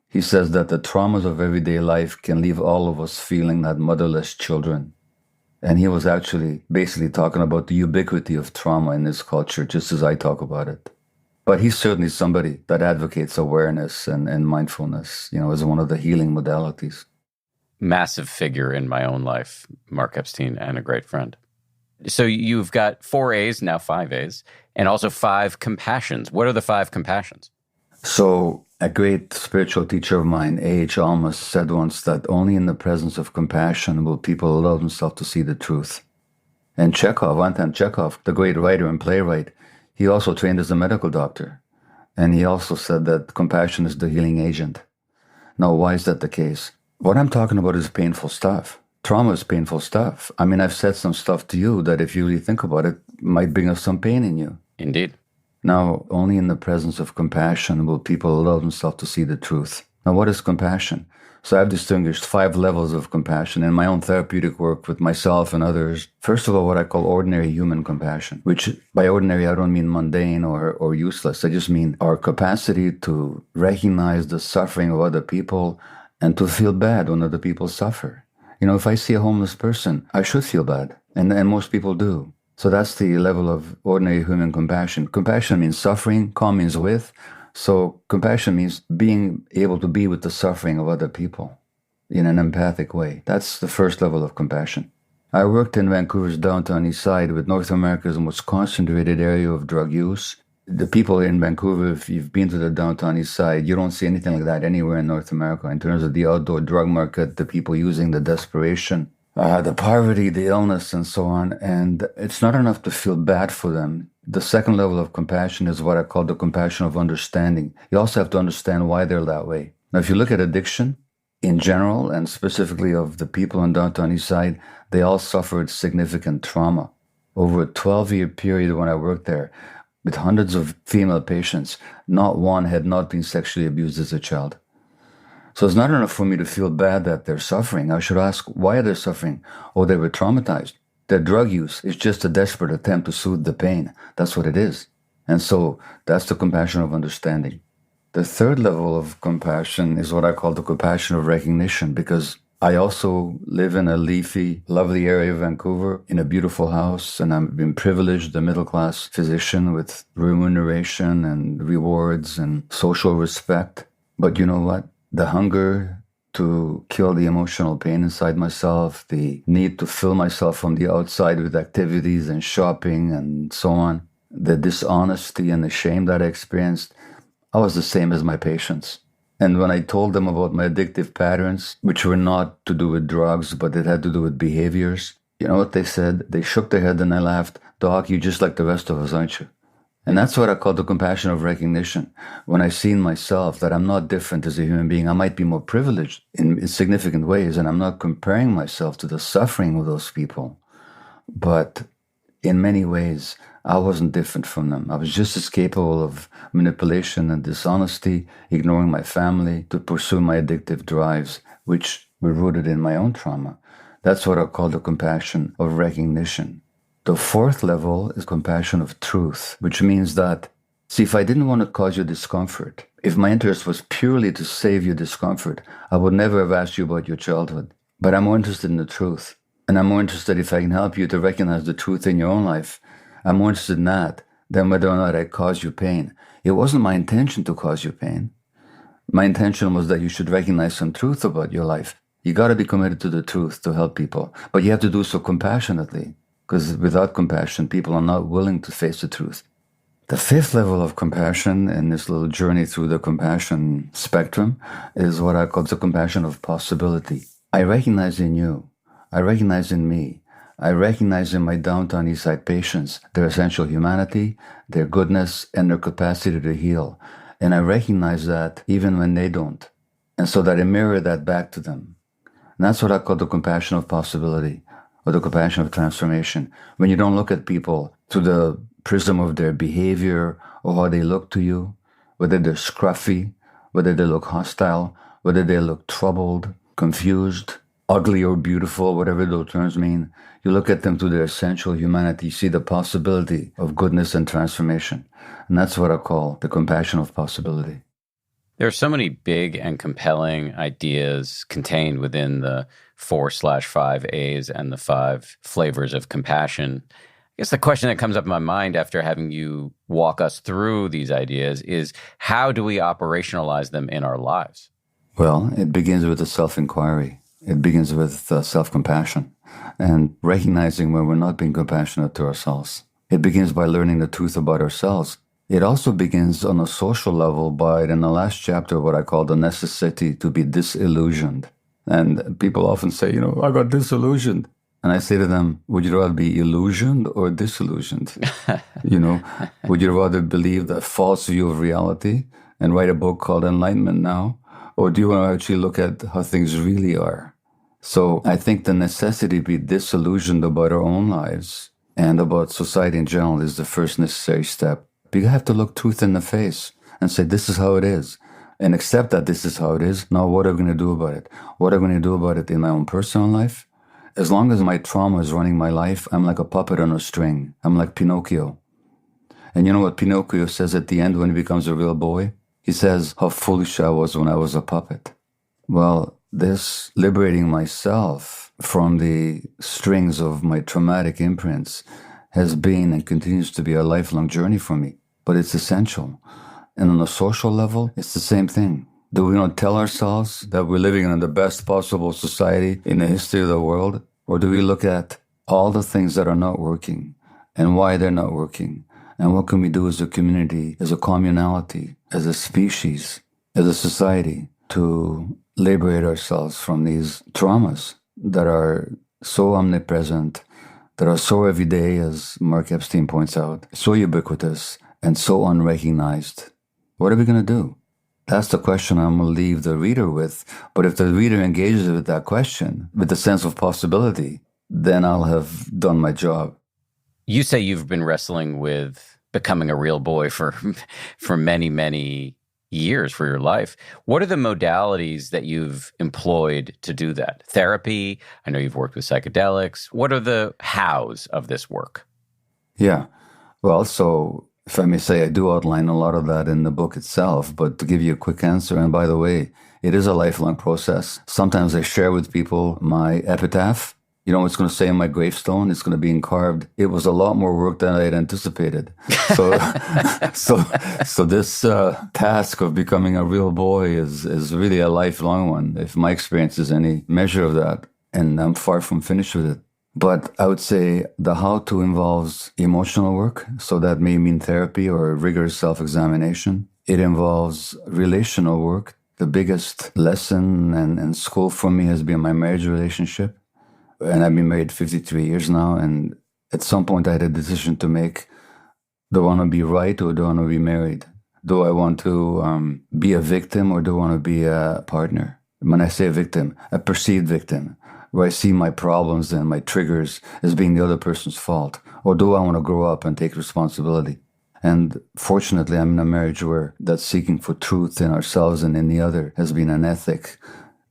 he says that the traumas of everyday life can leave all of us feeling like motherless children. And he was actually basically talking about the ubiquity of trauma in this culture, just as I talk about it. But he's certainly somebody that advocates awareness and mindfulness, as one of the healing modalities. Massive figure in my own life, Mark Epstein, and a great friend. So you've got 4 A's, now 5 A's, and also 5 compassions. What are the 5 compassions? So a great spiritual teacher of mine, A.H. Alma's, said once that only in the presence of compassion will people allow themselves to see the truth. And Anton Chekhov, the great writer and playwright, he also trained as a medical doctor. And he also said that compassion is the healing agent. Now, why is that the case? What I'm talking about is painful stuff. Trauma is painful stuff. I mean, I've said some stuff to you that if you really think about it, might bring us some pain in you. Indeed. Now, only in the presence of compassion will people allow themselves to see the truth. Now, what is compassion? So I've distinguished 5 levels of compassion in my own therapeutic work with myself and others. First of all, what I call ordinary human compassion, which by ordinary, I don't mean mundane or useless. I just mean our capacity to recognize the suffering of other people and to feel bad when other people suffer. If I see a homeless person, I should feel bad. And most people do. So that's the level of ordinary human compassion. Compassion means suffering, calm means with. So compassion means being able to be with the suffering of other people in an empathic way. That's the first level of compassion. I worked in Vancouver's downtown east side with North America's most concentrated area of drug use. The people in Vancouver, if you've been to the downtown east side, you don't see anything like that anywhere in North America in terms of the outdoor drug market, the people using the desperation. The poverty, the illness, and so on. And it's not enough to feel bad for them. The second level of compassion is what I call the compassion of understanding. You also have to understand why they're that way. Now, if you look at addiction in general, and specifically of the people on downtown east side, they all suffered significant trauma. Over a 12-year period when I worked there, with hundreds of female patients, not one had not been sexually abused as a child. So it's not enough for me to feel bad that they're suffering. I should ask, why are they suffering? Oh, they were traumatized. Their drug use is just a desperate attempt to soothe the pain. That's what it is. And so that's the compassion of understanding. The third level of compassion is what I call the compassion of recognition, because I also live in a leafy, lovely area of Vancouver in a beautiful house, and I've been privileged, a middle-class physician with remuneration and rewards and social respect. But you know what? The hunger to kill the emotional pain inside myself, the need to fill myself from the outside with activities and shopping and so on, the dishonesty and the shame that I experienced, I was the same as my patients. And when I told them about my addictive patterns, which were not to do with drugs, but it had to do with behaviors, you know what they said? They shook their head and I laughed. Doc, you're just like the rest of us, aren't you? And that's what I call the compassion of recognition. When I see in myself that I'm not different as a human being, I might be more privileged in significant ways, and I'm not comparing myself to the suffering of those people. But in many ways, I wasn't different from them. I was just as capable of manipulation and dishonesty, ignoring my family to pursue my addictive drives, which were rooted in my own trauma. That's what I call the compassion of recognition. The fourth level is compassion of truth, which means that, see, if I didn't want to cause you discomfort, if my interest was purely to save you discomfort, I would never have asked you about your childhood. But I'm more interested in the truth. And I'm more interested if I can help you to recognize the truth in your own life. I'm more interested in that than whether or not I caused you pain. It wasn't my intention to cause you pain. My intention was that you should recognize some truth about your life. You got to be committed to the truth to help people. But you have to do so compassionately. Because without compassion, people are not willing to face the truth. The fifth level of compassion in this little journey through the compassion spectrum is what I call the compassion of possibility. I recognize in you, I recognize in me, I recognize in my downtown Eastside patients their essential humanity, their goodness, and their capacity to heal. And I recognize that even when they don't. And so that I mirror that back to them. And that's what I call the compassion of possibility, or the compassion of transformation. When you don't look at people through the prism of their behavior or how they look to you, whether they're scruffy, whether they look hostile, whether they look troubled, confused, ugly or beautiful, whatever those terms mean. You look at them through their essential humanity, you see the possibility of goodness and transformation. And that's what I call the compassion of possibility. There are so many big and compelling ideas contained within the 4/5 A's and the 5 flavors of compassion. I guess the question that comes up in my mind after having you walk us through these ideas is, how do we operationalize them in our lives? Well, it begins with a self-inquiry. It begins with self-compassion and recognizing when we're not being compassionate to ourselves. It begins by learning the truth about ourselves. It also begins on a social level by, in the last chapter, what I call the necessity to be disillusioned. And people often say, I got disillusioned. And I say to them, would you rather be illusioned or disillusioned? Would you rather believe that false view of reality and write a book called Enlightenment Now? Or do you want to actually look at how things really are? So I think the necessity to be disillusioned about our own lives and about society in general is the first necessary step. But you have to look truth in the face and say, this is how it is. And accept that this is how it is. Now, what are we going to do about it? What are we going to do about it in my own personal life? As long as my trauma is running my life, I'm like a puppet on a string. I'm like Pinocchio. And you know what Pinocchio says at the end when he becomes a real boy? He says, how foolish I was when I was a puppet. Well, this liberating myself from the strings of my traumatic imprints has been and continues to be a lifelong journey for me. But it's essential. And on a social level, it's the same thing. Do we not tell ourselves that we're living in the best possible society in the history of the world? Or do we look at all the things that are not working and why they're not working? And what can we do as a community, as a communality, as a species, as a society to liberate ourselves from these traumas that are so omnipresent, that are so everyday, as Mark Epstein points out, so ubiquitous and so unrecognized? What are we going to do? That's the question I'm going to leave the reader with. But if the reader engages with that question, with the sense of possibility, then I'll have done my job. You say you've been wrestling with becoming a real boy for many, many years for your life. What are the modalities that you've employed to do that? Therapy? I know you've worked with psychedelics. What are the hows of this work? Yeah. Well, so if I may say, I do outline a lot of that in the book itself, but to give you a quick answer, and by the way, it is a lifelong process. Sometimes I share with people my epitaph. You know what's going to say on my gravestone? It's going to be carved. It was a lot more work than I had anticipated. So this task of becoming a real boy is really a lifelong one, if my experience is any measure of that. And I'm far from finished with it. But I would say the how-to involves emotional work. So that may mean therapy or rigorous self-examination. It involves relational work. The biggest lesson and school for me has been my marriage relationship. And I've been married 53 years now. And at some point I had a decision to make. Do I want to be right or do I want to be married? Do I want to be a victim or do I want to be a partner? When I say a victim, a perceived victim, where I see my problems and my triggers as being the other person's fault? Or do I want to grow up and take responsibility? And fortunately, I'm in a marriage where that seeking for truth in ourselves and in the other has been an ethic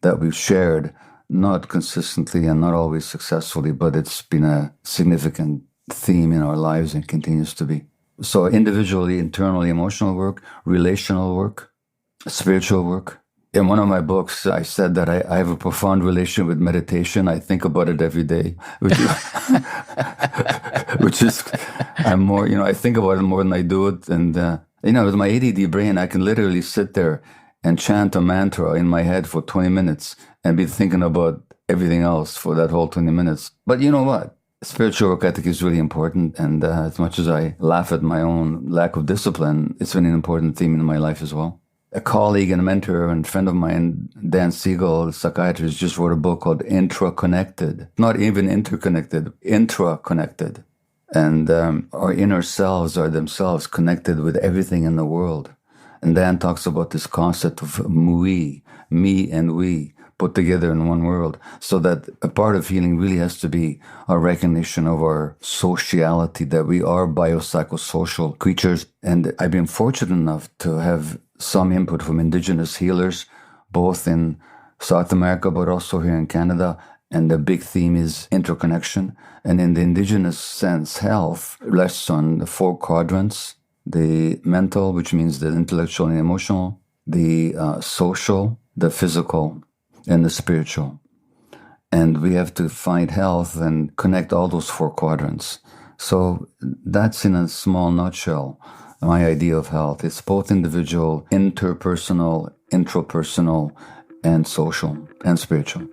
that we've shared, not consistently and not always successfully, but it's been a significant theme in our lives and continues to be. So individually, internally, emotional work, relational work, spiritual work. In one of my books, I said that I have a profound relation with meditation. I think about it every day, which is, I'm more, I think about it more than I do it. And, with my ADD brain, I can literally sit there and chant a mantra in my head for 20 minutes and be thinking about everything else for that whole 20 minutes. But you know what? Spiritual work, I think, is really important. And as much as I laugh at my own lack of discipline, it's been an important theme in my life as well. A colleague and a mentor and friend of mine, Dan Siegel, a psychiatrist, just wrote a book called Intra-Connected. Not even interconnected, intra-connected. And our inner selves are themselves connected with everything in the world. And Dan talks about this concept of me and we, put together in one world. So that a part of healing really has to be a recognition of our sociality, that we are biopsychosocial creatures. And I've been fortunate enough to have some input from indigenous healers, both in South America, but also here in Canada. And the big theme is interconnection. And in the indigenous sense, health rests on the 4 quadrants: the mental, which means the intellectual and emotional, the social, the physical, and the spiritual. And we have to find health and connect all those 4 quadrants. So that's, in a small nutshell, my idea of health. It's both individual, interpersonal, intrapersonal, and social and spiritual.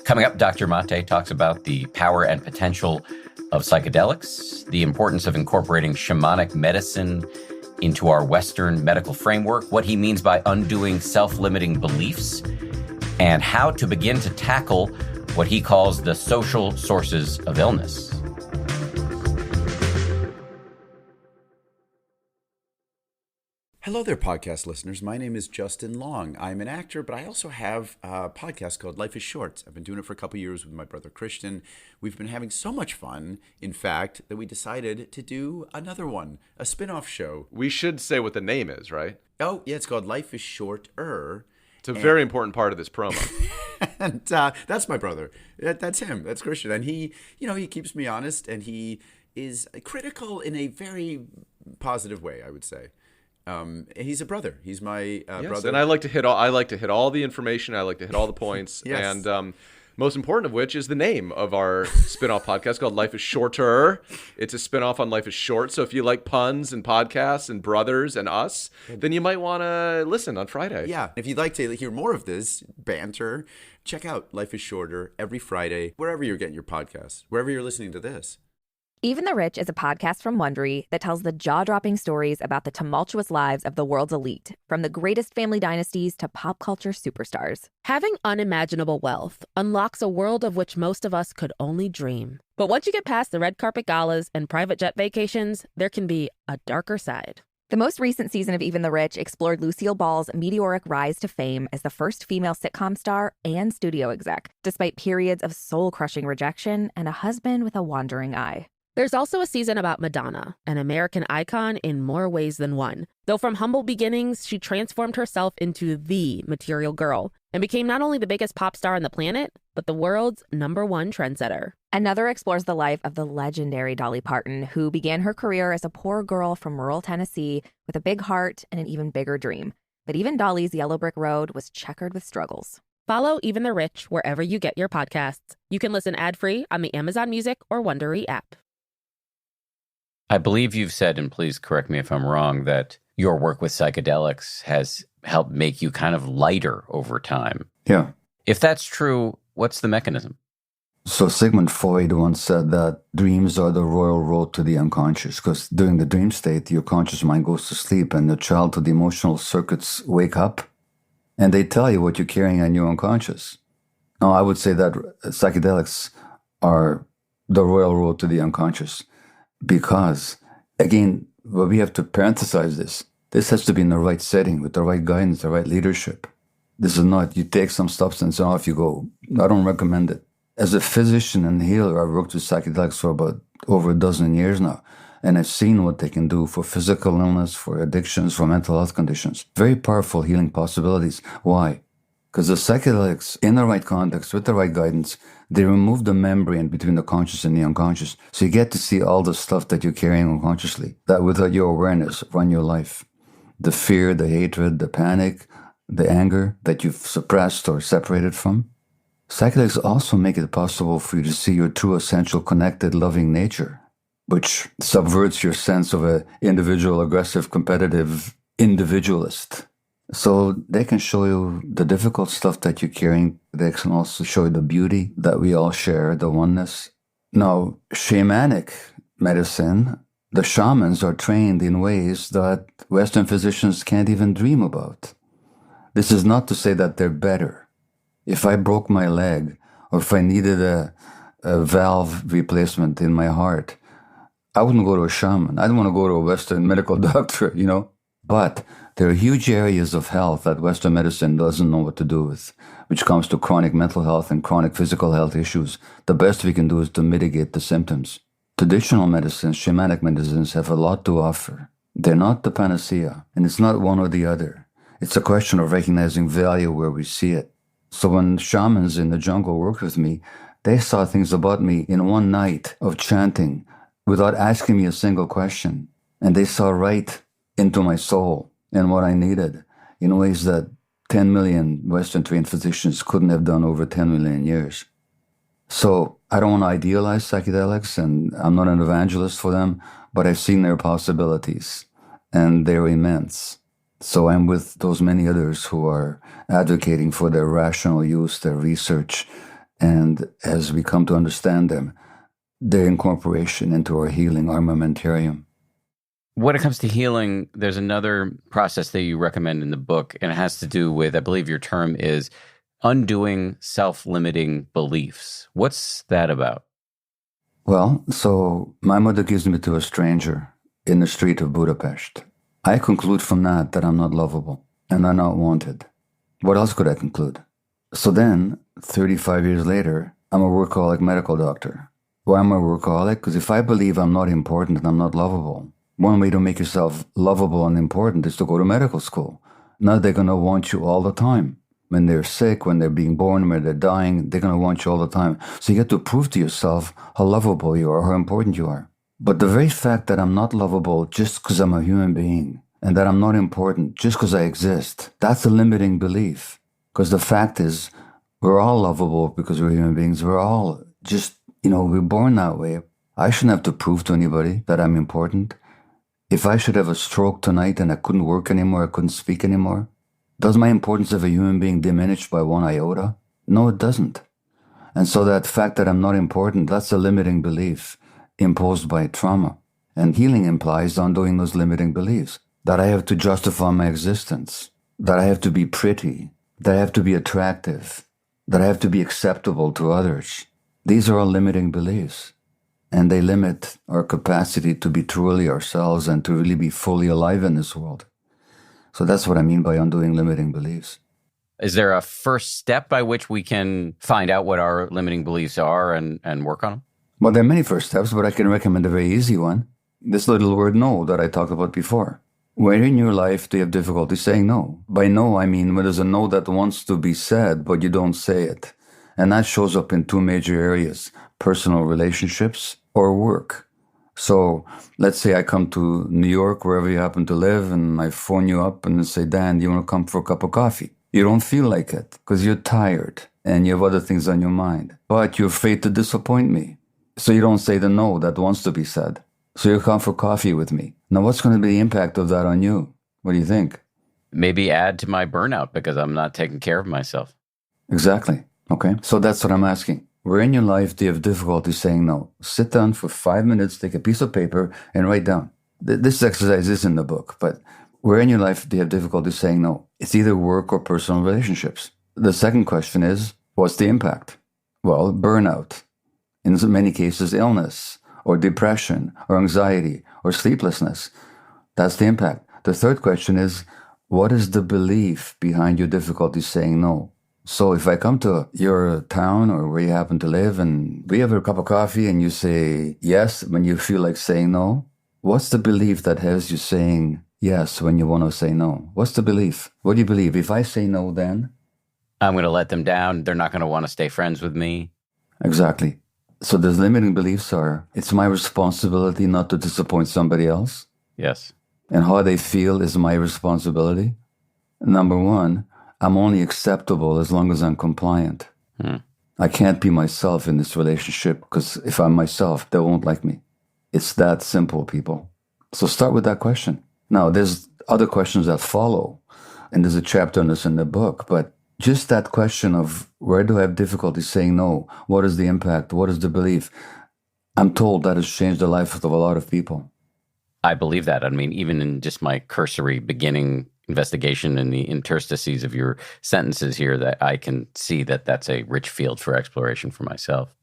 Coming up, Dr. Mate talks about the power and potential of psychedelics, the importance of incorporating shamanic medicine into our Western medical framework, what he means by undoing self-limiting beliefs, and how to begin to tackle what he calls the social sources of illness. Hello there, podcast listeners. My name is Justin Long. I'm an actor, but I also have a podcast called Life is Short. I've been doing it for a couple years with my brother Christian. We've been having so much fun, in fact, that we decided to do another one, a spin-off show. We should say what the name is, right? Oh, yeah, it's called Life is Shorter. It's a very important part of this promo. And that's my brother. That's him. That's Christian. And he keeps me honest, and he is critical in a very positive way, I would say. He's a brother. He's my brother. And I like to hit all the information. I like to hit all the points. Yes. And most important of which is the name of our spin-off podcast called Life is Shorter. It's a spin-off on Life is Short. So if you like puns and podcasts and brothers and us, then you might want to listen on Friday. Yeah. If you'd like to hear more of this banter, check out Life is Shorter every Friday, wherever you're getting your podcasts, wherever you're listening to this. Even the Rich is a podcast from Wondery that tells the jaw-dropping stories about the tumultuous lives of the world's elite, from the greatest family dynasties to pop culture superstars. Having unimaginable wealth unlocks a world of which most of us could only dream. But once you get past the red carpet galas and private jet vacations, there can be a darker side. The most recent season of Even the Rich explored Lucille Ball's meteoric rise to fame as the first female sitcom star and studio exec, despite periods of soul-crushing rejection and a husband with a wandering eye. There's also a season about Madonna, an American icon in more ways than one. Though from humble beginnings, she transformed herself into the material girl and became not only the biggest pop star on the planet, but the world's #1 trendsetter. Another explores the life of the legendary Dolly Parton, who began her career as a poor girl from rural Tennessee with a big heart and an even bigger dream. But even Dolly's yellow brick road was checkered with struggles. Follow Even the Rich wherever you get your podcasts. You can listen ad-free on the Amazon Music or Wondery app. I believe you've said, and please correct me if I'm wrong, that your work with psychedelics has helped make you kind of lighter over time. Yeah. If that's true, what's the mechanism? So Sigmund Freud once said that dreams are the royal road to the unconscious, because during the dream state, your conscious mind goes to sleep and the childhood emotional circuits wake up and they tell you what you're carrying on your unconscious. Now, I would say that psychedelics are the royal road to the unconscious. Because, again, well, we have to parenthesize this. This has to be in the right setting, with the right guidance, the right leadership. This is not, you take some substance and off you go. I don't recommend it. As a physician and healer, I've worked with psychedelics for about over a dozen years now. And I've seen what they can do for physical illness, for addictions, for mental health conditions. Very powerful healing possibilities. Why? Because the psychedelics, in the right context, with the right guidance, they remove the membrane between the conscious and the unconscious. So you get to see all the stuff that you're carrying unconsciously, that without your awareness run your life. The fear, the hatred, the panic, the anger that you've suppressed or separated from. Psychedelics also make it possible for you to see your true, essential, connected, loving nature, which subverts your sense of an individual, aggressive, competitive individualist. So they can show you the difficult stuff that you're carrying. They can also show you the beauty that we all share, the oneness. Now, shamanic medicine, the shamans are trained in ways that Western physicians can't even dream about. This is not to say that they're better. If I broke my leg or if I needed a valve replacement in my heart, I wouldn't go to a shaman. I don't want to go to a Western medical doctor, But there are huge areas of health that Western medicine doesn't know what to do with, which comes to chronic mental health and chronic physical health issues. The best we can do is to mitigate the symptoms. Traditional medicines, shamanic medicines, have a lot to offer. They're not the panacea, and it's not one or the other. It's a question of recognizing value where we see it. So when shamans in the jungle worked with me, they saw things about me in one night of chanting without asking me a single question. And they saw right into my soul and what I needed in ways that 10 million Western trained physicians couldn't have done over 10 million years. So I don't want to idealize psychedelics, and I'm not an evangelist for them, but I've seen their possibilities, and they're immense. So I'm with those many others who are advocating for their rational use, their research, and as we come to understand them, their incorporation into our healing armamentarium. When it comes to healing, there's another process that you recommend in the book, and it has to do with, I believe your term is undoing self-limiting beliefs. What's that about? Well, so my mother gives me to a stranger in the street of Budapest. I conclude from that I'm not lovable and I'm not wanted. What else could I conclude? So then, 35 years later, I'm a workaholic medical doctor. Why am I a workaholic? Because if I believe I'm not important and I'm not lovable, one way to make yourself lovable and important is to go to medical school. Now they're going to want you all the time. When they're sick, when they're being born, when they're dying, they're going to want you all the time. So you get to prove to yourself how lovable you are, how important you are. But the very fact that I'm not lovable just because I'm a human being and that I'm not important just because I exist, that's a limiting belief. Because the fact is, we're all lovable because we're human beings. We're all just, we're born that way. I shouldn't have to prove to anybody that I'm important. If I should have a stroke tonight and I couldn't work anymore, I couldn't speak anymore, does my importance of a human being diminish by one iota? No, it doesn't. And so that fact that I'm not important, that's a limiting belief imposed by trauma. And healing implies undoing those limiting beliefs. That I have to justify my existence. That I have to be pretty. That I have to be attractive. That I have to be acceptable to others. These are all limiting beliefs. And they limit our capacity to be truly ourselves and to really be fully alive in this world. So that's what I mean by undoing limiting beliefs. Is there a first step by which we can find out what our limiting beliefs are and work on them? Well, there are many first steps, but I can recommend a very easy one. This little word no that I talked about before. Where in your life do you have difficulty saying no? By no, I mean when there's a no that wants to be said, but you don't say it. And that shows up in two major areas, personal relationships or work. So let's say I come to New York, wherever you happen to live, and I phone you up and say, Dan, do you want to come for a cup of coffee? You don't feel like it because you're tired and you have other things on your mind, but you're afraid to disappoint me. So you don't say the no that wants to be said. So you come for coffee with me. Now, what's going to be the impact of that on you? What do you think? Maybe add to my burnout because I'm not taking care of myself. Exactly. Okay. So that's what I'm asking. Where in your life do you have difficulty saying no? Sit down for 5 minutes, take a piece of paper, and write down. This exercise is in the book, but where in your life do you have difficulty saying no? It's either work or personal relationships. The second question is, what's the impact? Well, burnout. In many cases, illness, or depression, or anxiety, or sleeplessness. That's the impact. The third question is, what is the belief behind your difficulty saying no? So if I come to your town or where you happen to live and we have a cup of coffee and you say yes when you feel like saying no, what's the belief that has you saying yes when you want to say no? What's the belief? What do you believe? If I say no, then? I'm going to let them down. They're not going to want to stay friends with me. Exactly. So the limiting beliefs are, it's my responsibility not to disappoint somebody else. Yes. And how they feel is my responsibility. Number one, I'm only acceptable as long as I'm compliant. I can't be myself in this relationship because if I'm myself, they won't like me. It's that simple, people. So start with that question. Now, there's other questions that follow, and there's a chapter on this in the book, but just that question of where do I have difficulty saying no? What is the impact? What is the belief? I'm told that has changed the life of a lot of people. I believe that. I mean, even in just my cursory beginning investigation in the interstices of your sentences here, that I can see that that's a rich field for exploration for myself.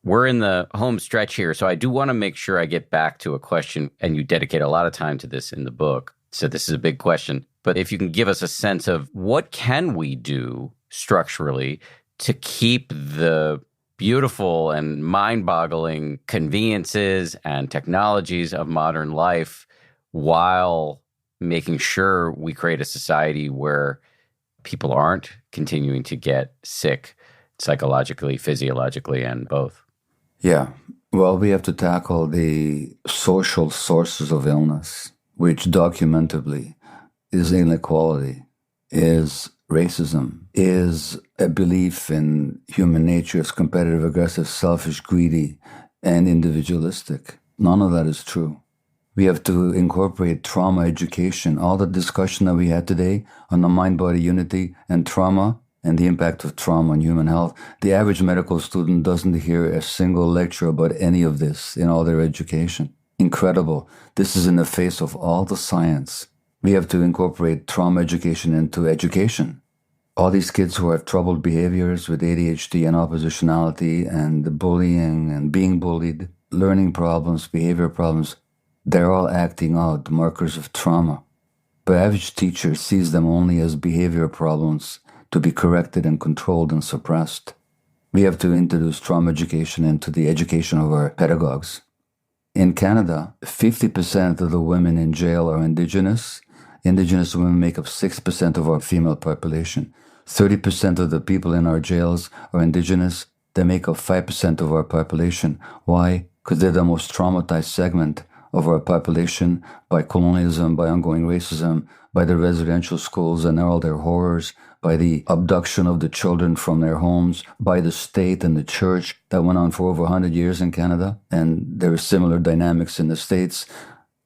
We're in the home stretch here, so I do want to make sure I get back to a question, and you dedicate a lot of time to this in the book. So this is a big question. But if you can give us a sense of what can we do structurally to keep the beautiful and mind-boggling conveniences and technologies of modern life while making sure we create a society where people aren't continuing to get sick psychologically, physiologically, and both? Yeah. Well, we have to tackle the social sources of illness, which documentably is inequality, is racism, is a belief in human nature as competitive, aggressive, selfish, greedy, and individualistic. None of that is true. We have to incorporate trauma education. All the discussion that we had today on the mind-body unity and trauma and the impact of trauma on human health, the average medical student doesn't hear a single lecture about any of this in all their education. Incredible. This is in the face of all the science. We have to incorporate trauma education into education. All these kids who have troubled behaviors with ADHD and oppositionality and bullying and being bullied, learning problems, behavior problems, they're all acting out markers of trauma. But average teacher sees them only as behavior problems to be corrected and controlled and suppressed. We have to introduce trauma education into the education of our pedagogues. In Canada, 50% of the women in jail are Indigenous. Indigenous women make up 6% of our female population. 30% of the people in our jails are Indigenous. They make up 5% of our population. Why? Because they're the most traumatized segment of our population by colonialism, by ongoing racism, by the residential schools and all their horrors, by the abduction of the children from their homes, by the state and the church that went on for over 100 years in Canada. And there are similar dynamics in the States.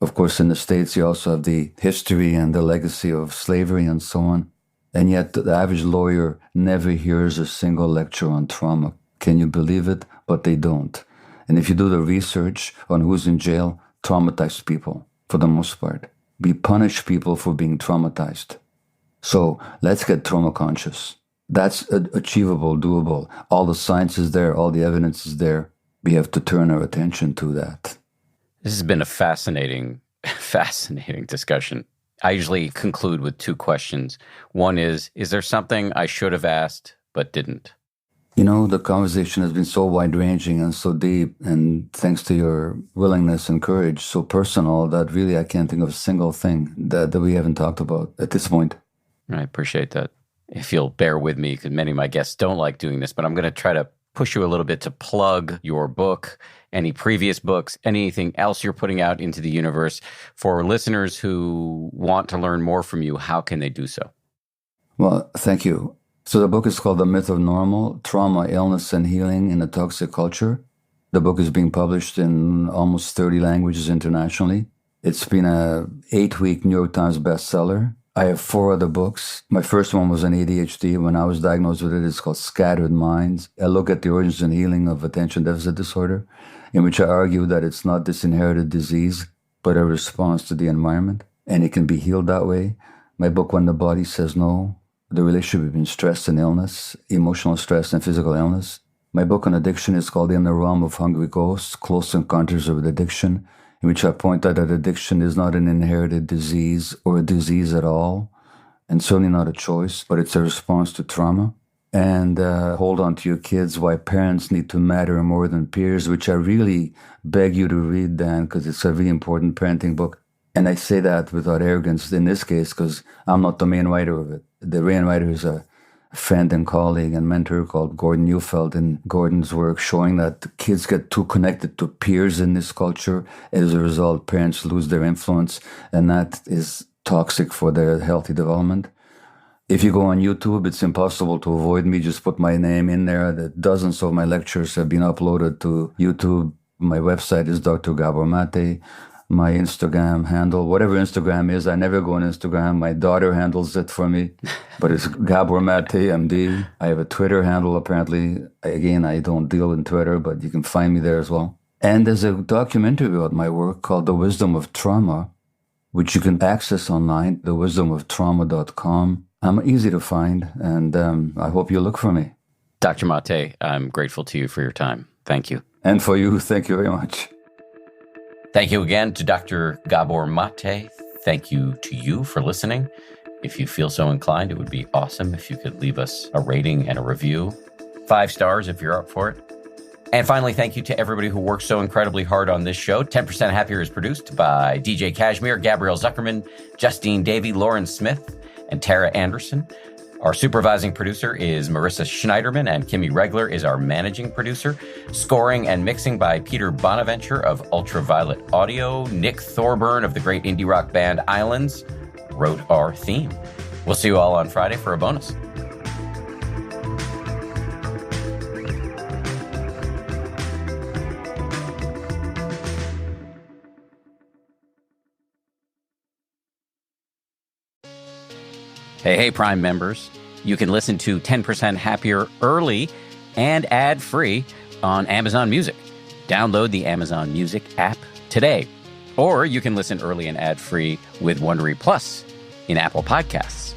Of course, in the States, you also have the history and the legacy of slavery and so on. And yet the average lawyer never hears a single lecture on trauma. Can you believe it? But they don't. And if you do the research on who's in jail, traumatized people, for the most part. We punish people for being traumatized. So let's get trauma conscious. That's achievable, doable. All the science is there, all the evidence is there. We have to turn our attention to that. This has been a fascinating discussion. I usually conclude with two questions. One is there something I should have asked but didn't? You know, the conversation has been so wide-ranging and so deep, and thanks to your willingness and courage, so personal that really I can't think of a single thing that we haven't talked about at this point. I appreciate that. If you'll bear with me, because many of my guests don't like doing this, but I'm going to try to push you a little bit to plug your book, any previous books, anything else you're putting out into the universe. For listeners who want to learn more from you, how can they do so? Well, thank you. So the book is called The Myth of Normal, Trauma, Illness, and Healing in a Toxic Culture. The book is being published in almost 30 languages internationally. It's been an 8-week New York Times bestseller. I have 4 other books. My first one was on ADHD. When I was diagnosed with it, it's called Scattered Minds, a look at the origins and healing of attention deficit disorder, in which I argue that it's not this inherited disease, but a response to the environment, and it can be healed that way. My book, When the Body Says No, the relationship between stress and illness, emotional stress and physical illness. My book on addiction is called In the Realm of Hungry Ghosts, Close Encounters with Addiction, in which I point out that addiction is not an inherited disease or a disease at all, and certainly not a choice, but it's a response to trauma. And Hold On to Your Kids, Why Parents Need to Matter More Than Peers, which I really beg you to read, Dan, because it's a really important parenting book. And I say that without arrogance in this case, because I'm not the main writer of it. The main writer is a friend and colleague and mentor called Gordon Neufeld, in Gordon's work showing that kids get too connected to peers in this culture. As a result, parents lose their influence, and that is toxic for their healthy development. If you go on YouTube, it's impossible to avoid me. Just put my name in there. The dozens of my lectures have been uploaded to YouTube. My website is Dr. Gabor Mate. My Instagram handle, whatever Instagram is, I never go on Instagram. My daughter handles it for me, but it's Gabor Mate, MD. I have a Twitter handle, apparently. Again, I don't deal in Twitter, but you can find me there as well. And there's a documentary about my work called The Wisdom of Trauma, which you can access online, thewisdomoftrauma.com. I'm easy to find, and I hope you look for me. Dr. Mate, I'm grateful to you for your time. Thank you. And for you, thank you very much. Thank you again to Dr. Gabor Mate. Thank you to you for listening. If you feel so inclined, it would be awesome if you could leave us a rating and a review. 5 stars if you're up for it. And finally, thank you to everybody who worked so incredibly hard on this show. 10% Happier is produced by DJ Kashmir, Gabrielle Zuckerman, Justine Davey, Lauren Smith, and Tara Anderson. Our supervising producer is Marissa Schneiderman, and Kimmy Regler is our managing producer. Scoring and mixing by Peter Bonaventure of Ultraviolet Audio. Nick Thorburn of the great indie rock band Islands wrote our theme. We'll see you all on Friday for a bonus. Hey, Prime members. You can listen to 10% Happier early and ad-free on Amazon Music. Download the Amazon Music app today. Or you can listen early and ad-free with Wondery Plus in Apple Podcasts.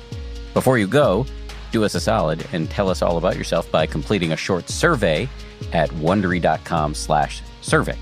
Before you go, do us a solid and tell us all about yourself by completing a short survey at Wondery.com/survey.